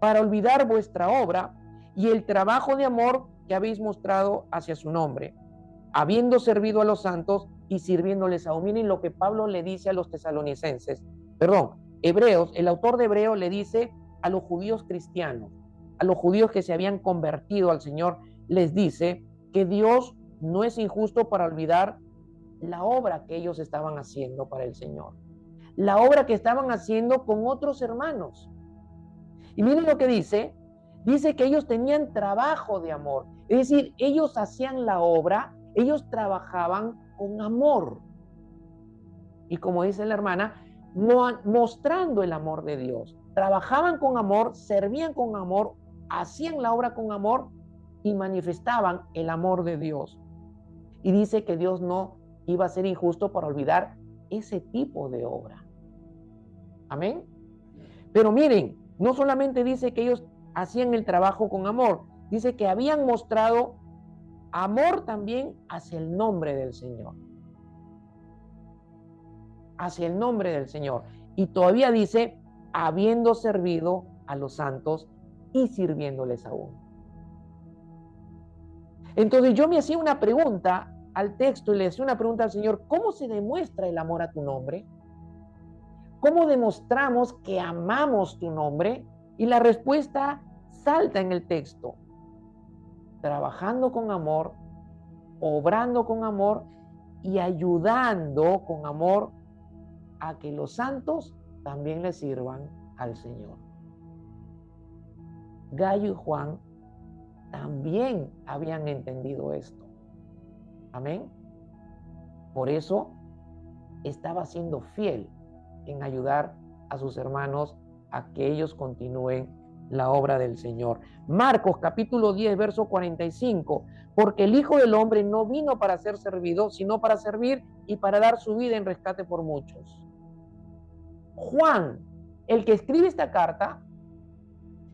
[SPEAKER 1] para olvidar vuestra obra y el trabajo de amor que habéis mostrado hacia su nombre, habiendo servido a los santos y sirviéndoles aún. Miren lo que Pablo le dice a los tesalonicenses, Hebreos, el autor de Hebreos le dice a los judíos cristianos, a los judíos que se habían convertido al Señor, les dice que Dios no es injusto para olvidar la obra que ellos estaban haciendo para el Señor, la obra que estaban haciendo con otros hermanos. Y miren lo que dice que ellos tenían trabajo de amor, es decir, ellos hacían la obra, ellos trabajaban con amor. Y como dice la hermana, mostrando el amor de Dios. Trabajaban con amor, servían con amor, hacían la obra con amor y manifestaban el amor de Dios. Y dice que Dios no iba a ser injusto para olvidar ese tipo de obra. Amén. Pero miren, no solamente dice que ellos hacían el trabajo con amor, dice que habían mostrado amor también hacia el nombre del Señor. Hacia el nombre del Señor. Y todavía dice, habiendo servido a los santos y sirviéndoles aún. Entonces yo me hacía una pregunta al texto y le hacía una pregunta al Señor, ¿cómo se demuestra el amor a tu nombre? ¿Cómo demostramos que amamos tu nombre? Y la respuesta salta en el texto. Trabajando con amor, obrando con amor y ayudando con amor a que los santos también le sirvan al Señor. Gallo y Juan también habían entendido esto. Amén. Por eso estaba siendo fiel en ayudar a sus hermanos a que ellos continúen la obra del Señor. Marcos capítulo 10, verso 45, porque el Hijo del Hombre no vino para ser servido, sino para servir y para dar su vida en rescate por muchos. Juan, el que escribe esta carta,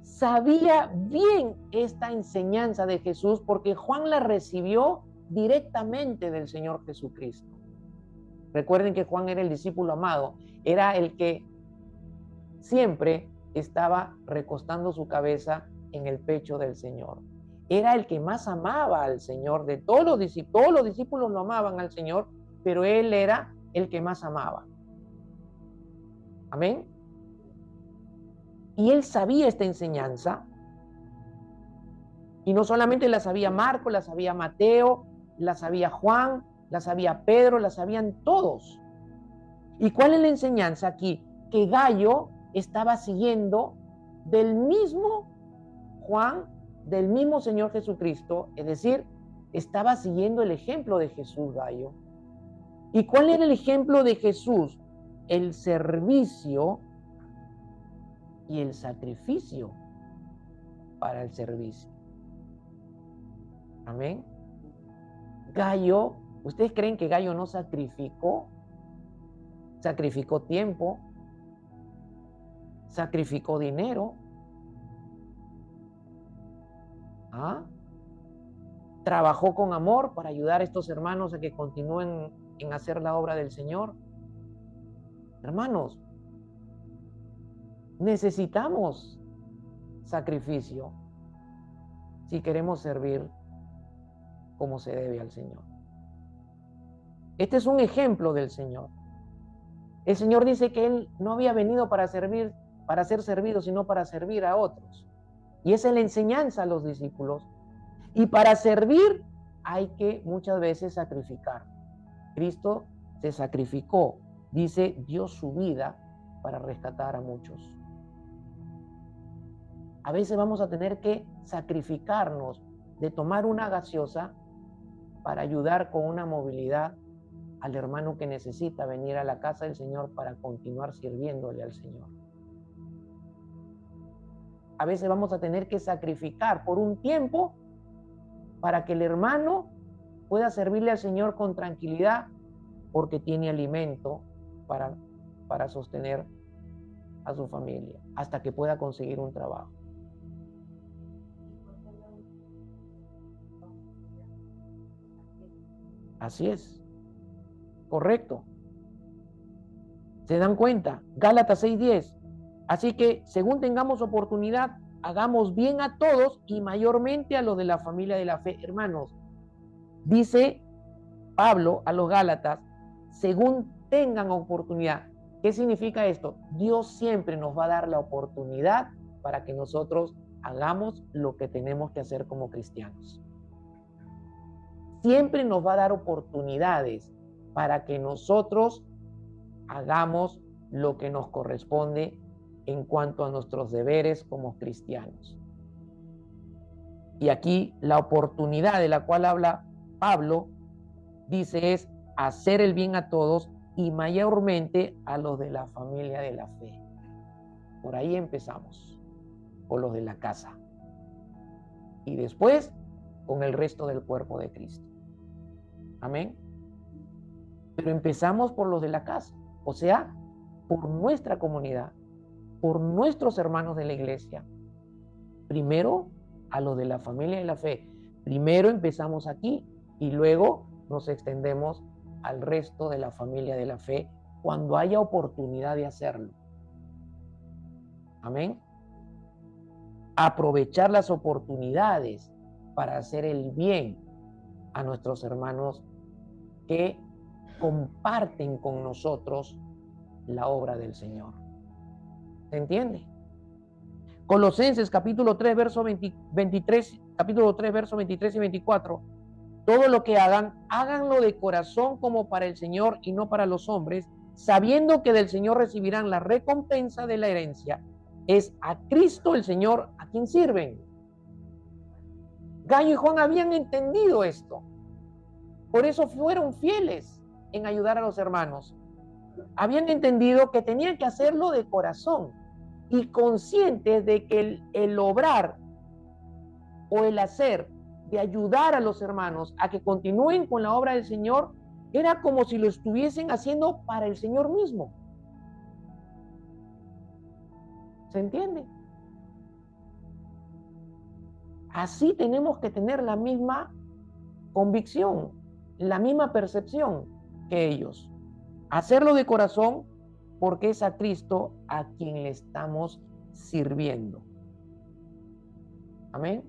[SPEAKER 1] sabía bien esta enseñanza de Jesús porque Juan la recibió directamente del Señor Jesucristo. Recuerden que Juan era el discípulo amado, era el que siempre estaba recostando su cabeza en el pecho del Señor. Era el que más amaba al Señor de todos los discípulos. Todos los discípulos lo amaban al Señor, pero él era el que más amaba. Amén. Y él sabía esta enseñanza. Y no solamente la sabía Marco, la sabía Mateo, la sabía Juan, la sabía Pedro, la sabían todos. ¿Y cuál es la enseñanza aquí? Que Gallo estaba siguiendo del mismo Juan, del mismo Señor Jesucristo, es decir, estaba siguiendo el ejemplo de Jesús, Gallo. ¿Y cuál era el ejemplo de Jesús? El servicio y el sacrificio para el servicio. Amén. Gallo, ¿ustedes creen que Gallo no sacrificó? Sacrificó tiempo, sacrificó dinero, trabajó con amor para ayudar a estos hermanos a que continúen en hacer la obra del Señor. Hermanos, necesitamos sacrificio si queremos servir como se debe al Señor. Este es un ejemplo del Señor. El Señor dice que Él no había venido para servir, para ser servido, sino para servir a otros. Y esa es la enseñanza a los discípulos. Y para servir hay que muchas veces sacrificar. Cristo se sacrificó, dice, dio su vida para rescatar a muchos. A veces vamos a tener que sacrificarnos de tomar una gaseosa para ayudar con una movilidad al hermano que necesita venir a la casa del Señor para continuar sirviéndole al Señor. A veces vamos a tener que sacrificar por un tiempo para que el hermano pueda servirle al Señor con tranquilidad porque tiene alimento para sostener a su familia hasta que pueda conseguir un trabajo. Así es, correcto. ¿Se dan cuenta? Gálatas 6:10. Así que, según tengamos oportunidad, hagamos bien a todos y mayormente a los de la familia de la fe. Hermanos, dice Pablo a los Gálatas, según tengan oportunidad. ¿Qué significa esto? Dios siempre nos va a dar la oportunidad para que nosotros hagamos lo que tenemos que hacer como cristianos. Siempre nos va a dar oportunidades para que nosotros hagamos lo que nos corresponde en cuanto a nuestros deberes como cristianos. Y aquí la oportunidad de la cual habla Pablo, dice, es hacer el bien a todos y mayormente a los de la familia de la fe. Por ahí empezamos, por los de la casa. Y después, con el resto del cuerpo de Cristo. Amén. Pero empezamos por los de la casa, o sea, por nuestra comunidad, por nuestros hermanos de la iglesia. Primero, a los de la familia de la fe. Primero empezamos aquí y luego nos extendemos al resto de la familia de la fe cuando haya oportunidad de hacerlo. Amén. Aprovechar las oportunidades para hacer el bien a nuestros hermanos que comparten con nosotros la obra del Señor. ¿Se entiende? Colosenses capítulo 3, verso 23, capítulo 3, verso 23 y 24. Todo lo que hagan, háganlo de corazón como para el Señor y no para los hombres, sabiendo que del Señor recibirán la recompensa de la herencia. Es a Cristo el Señor a quien sirven. Gallo y Juan habían entendido esto. Por eso fueron fieles en ayudar a los hermanos. Habían entendido que tenían que hacerlo de corazón y conscientes de que el obrar o el hacer de ayudar a los hermanos a que continúen con la obra del Señor era como si lo estuviesen haciendo para el Señor mismo. ¿Se entiende? Así tenemos que tener la misma convicción, la misma percepción que ellos. Hacerlo de corazón porque es a Cristo a quien le estamos sirviendo. Amén.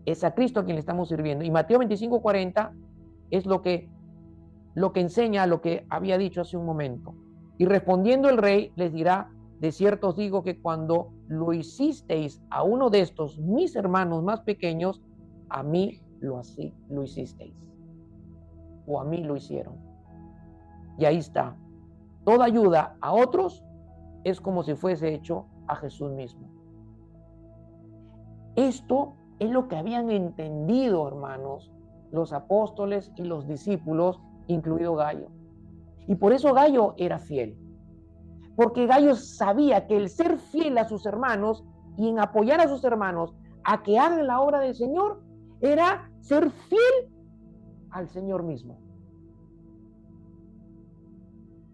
[SPEAKER 1] Es a Cristo a quien le estamos sirviendo. Y Mateo 25:40 es lo que enseña lo que había dicho hace un momento. Y respondiendo el rey les dirá, de cierto os digo que cuando lo hicisteis a uno de estos mis hermanos más pequeños, a mí lo hicisteis. O a mí lo hicieron. Y ahí está. Toda ayuda a otros es como si fuese hecho a Jesús mismo. Esto es lo que habían entendido, hermanos, los apóstoles y los discípulos, incluido Gallo. Y por eso Gallo era fiel. Porque Gallo sabía que el ser fiel a sus hermanos y en apoyar a sus hermanos a que hagan la obra del Señor era ser fiel al Señor mismo.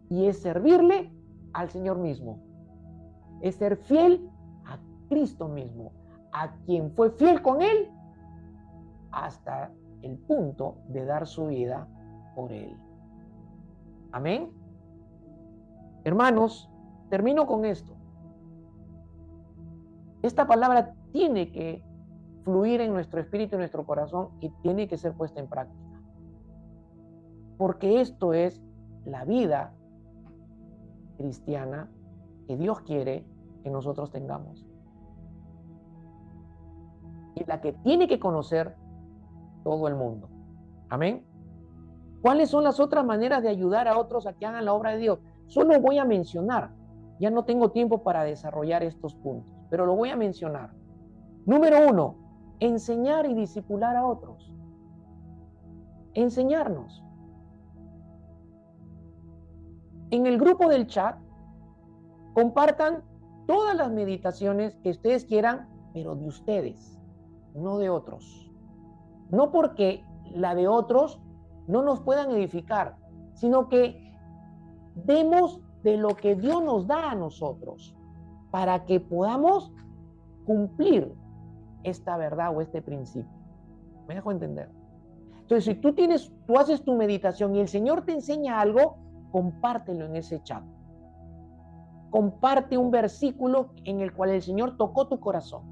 [SPEAKER 1] Y es servirle al Señor mismo. Es ser fiel a Cristo mismo, a quien fue fiel con Él hasta el punto de dar su vida por Él. Amén. Hermanos, termino con esto. Esta palabra tiene que fluir en nuestro espíritu y nuestro corazón y tiene que ser puesta en práctica. Porque esto es la vida cristiana que Dios quiere que nosotros tengamos. Y la que tiene que conocer todo el mundo. Amén. ¿Cuáles son las otras maneras de ayudar a otros a que hagan la obra de Dios? Solo voy a mencionar. Ya no tengo tiempo para desarrollar estos puntos, pero lo voy a mencionar. Número 1, enseñar y discipular a otros. Enseñarnos. En el grupo del chat, compartan todas las meditaciones que ustedes quieran, pero de ustedes, no de otros. No porque la de otros no nos puedan edificar, sino que demos de lo que Dios nos da a nosotros para que podamos cumplir esta verdad o este principio. ¿Me dejo entender? Entonces, si tú haces tu meditación y el Señor te enseña algo, compártelo en ese chat. Comparte un versículo en el cual el Señor tocó tu corazón.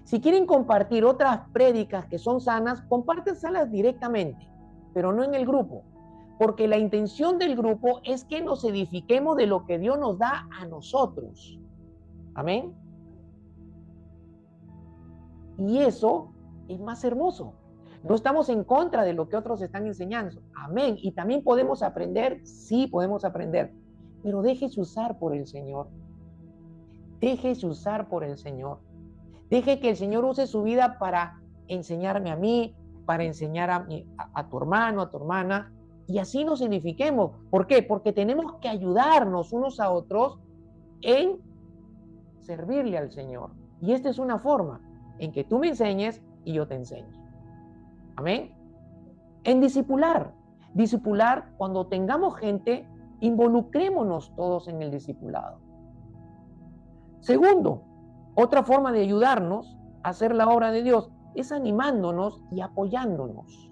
[SPEAKER 1] Si quieren compartir otras prédicas que son sanas, compártenselas directamente, pero no en el grupo, porque la intención del grupo es que nos edifiquemos de lo que Dios nos da a nosotros. Amén. Y eso es más hermoso. No estamos en contra de lo que otros están enseñando. Amén. Y también podemos aprender, sí podemos aprender, pero déjese usar por el Señor. Déjese usar por el Señor. Deje que el Señor use su vida para enseñarme a mí, para enseñar a tu hermano, a tu hermana, y así nos edifiquemos. ¿Por qué? Porque tenemos que ayudarnos unos a otros en servirle al Señor. Y esta es una forma en que tú me enseñes y yo te enseñe. Amén. En discipular. Discipular, cuando tengamos gente, involucrémonos todos en el discipulado. Segundo, otra forma de ayudarnos a hacer la obra de Dios es animándonos y apoyándonos.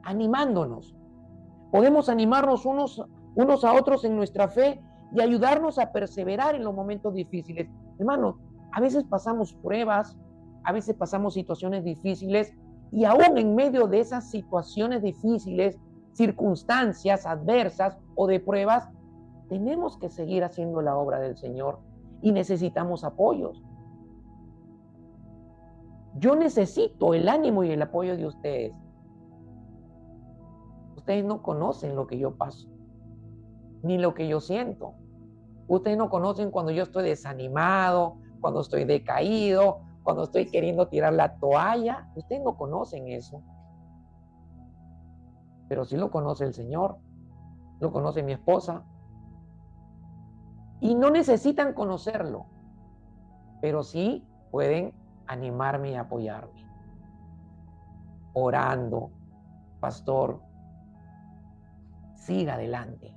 [SPEAKER 1] Animándonos. Podemos animarnos unos a otros en nuestra fe y ayudarnos a perseverar en los momentos difíciles. Hermanos, a veces pasamos pruebas, a veces pasamos situaciones difíciles, y aún en medio de esas situaciones difíciles, circunstancias adversas o de pruebas, tenemos que seguir haciendo la obra del Señor y necesitamos apoyos. Yo necesito el ánimo y el apoyo de ustedes. Ustedes no conocen lo que yo paso, ni lo que yo siento. Ustedes no conocen cuando yo estoy desanimado, cuando estoy decaído, cuando estoy queriendo tirar la toalla. Ustedes no conocen eso. Pero sí lo conoce el Señor, lo conoce mi esposa. Y no necesitan conocerlo, pero sí pueden animarme y apoyarme. Orando, pastor, siga adelante.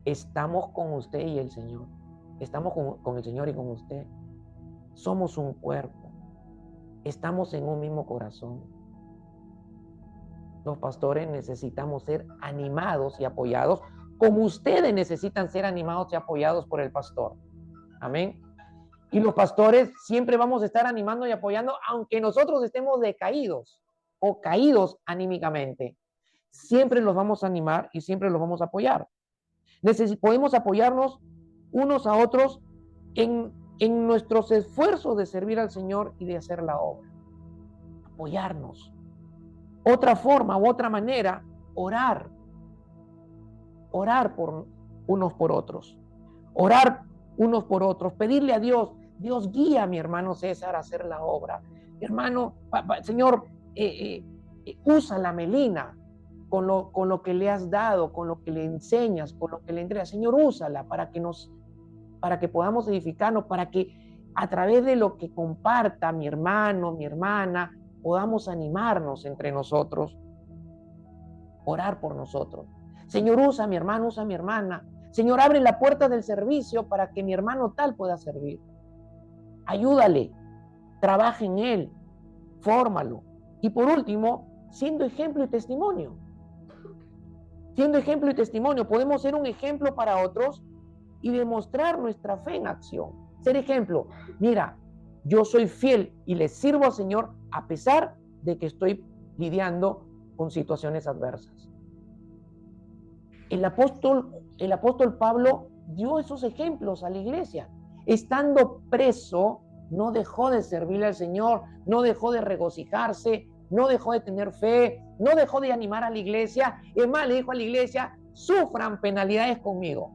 [SPEAKER 1] Estamos con usted y el Señor. Estamos con el Señor y con usted. Somos un cuerpo. Estamos en un mismo corazón. Los pastores necesitamos ser animados y apoyados, como ustedes necesitan ser animados y apoyados por el pastor. Amén. Y los pastores siempre vamos a estar animando y apoyando, aunque nosotros estemos decaídos o caídos anímicamente. Siempre los vamos a animar y siempre los vamos a apoyar. Podemos apoyarnos unos a otros en nuestros esfuerzos de servir al Señor y de hacer la obra. Apoyarnos. Otra forma u otra manera, orar. Orar por unos por otros. Orar unos por otros. Pedirle a Dios, Dios guía a mi hermano César a hacer la obra. Hermano, Señor, usa la Melina con lo que le has dado, con lo que le enseñas, con lo que le entregas. Señor, úsala para que podamos edificarnos, para que a través de lo que comparta mi hermano, mi hermana, podamos animarnos entre nosotros, orar por nosotros. Señor, usa a mi hermano, usa a mi hermana. Señor, abre la puerta del servicio para que mi hermano tal pueda servir. Ayúdale, trabaja en él, fórmalo. Y por último, siendo ejemplo y testimonio. Siendo ejemplo y testimonio, podemos ser un ejemplo para otros y demostrar nuestra fe en acción. Ser ejemplo. Mira, yo soy fiel y le sirvo al Señor a pesar de que estoy lidiando con situaciones adversas. El apóstol Pablo dio esos ejemplos a la iglesia. Estando preso, no dejó de servirle al Señor, no dejó de regocijarse, no dejó de tener fe, no dejó de animar a la iglesia. Es más, le dijo a la iglesia, sufran penalidades conmigo.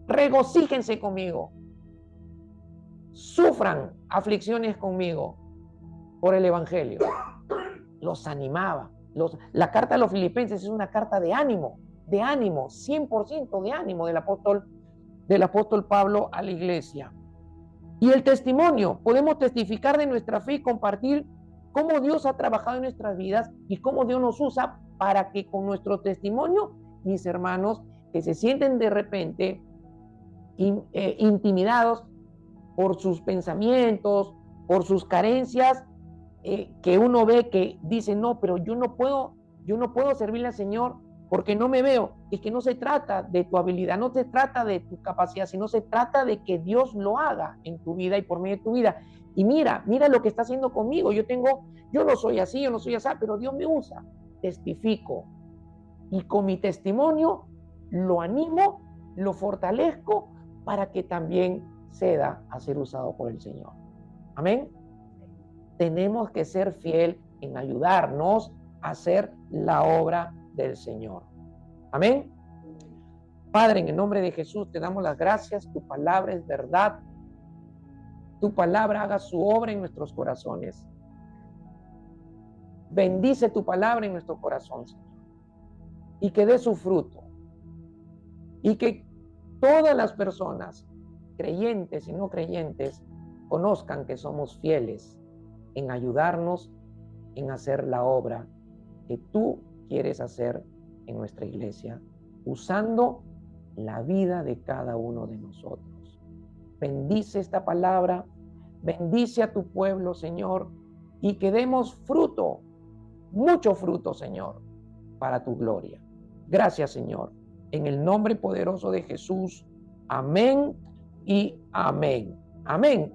[SPEAKER 1] Regocíjense conmigo. Sufran aflicciones conmigo por el evangelio. Los animaba. La carta a los filipenses es una carta de ánimo, 100% de ánimo del apóstol Pablo a la iglesia. Y el testimonio, podemos testificar de nuestra fe y compartir cómo Dios ha trabajado en nuestras vidas y cómo Dios nos usa para que con nuestro testimonio, mis hermanos, que se sienten de repente intimidados por sus pensamientos, por sus carencias, que uno ve que dice, no, pero yo no puedo servirle al Señor porque no me veo. Es que no se trata de tu habilidad, no se trata de tu capacidad, sino se trata de que Dios lo haga en tu vida y por medio de tu vida. Y mira lo que está haciendo conmigo. Yo no soy así, pero Dios me usa. Testifico. Y con mi testimonio lo animo, lo fortalezco para que también ceda a ser usado por el Señor. Amén. Tenemos que ser fiel en ayudarnos a hacer la obra del Señor. Amén. Padre, en el nombre de Jesús te damos las gracias. Tu palabra es verdad. Tu palabra haga su obra en nuestros corazones. Bendice tu palabra en nuestro corazón, Señor. Y que dé su fruto. Y que todas las personas, creyentes y no creyentes, conozcan que somos fieles en ayudarnos en hacer la obra que tú quieres hacer en nuestra iglesia, usando la vida de cada uno de nosotros. Bendice esta palabra, bendice a tu pueblo, Señor, y que demos fruto, mucho fruto, Señor, para tu gloria. Gracias, Señor. En el nombre poderoso de Jesús. Amén y amén. Amén.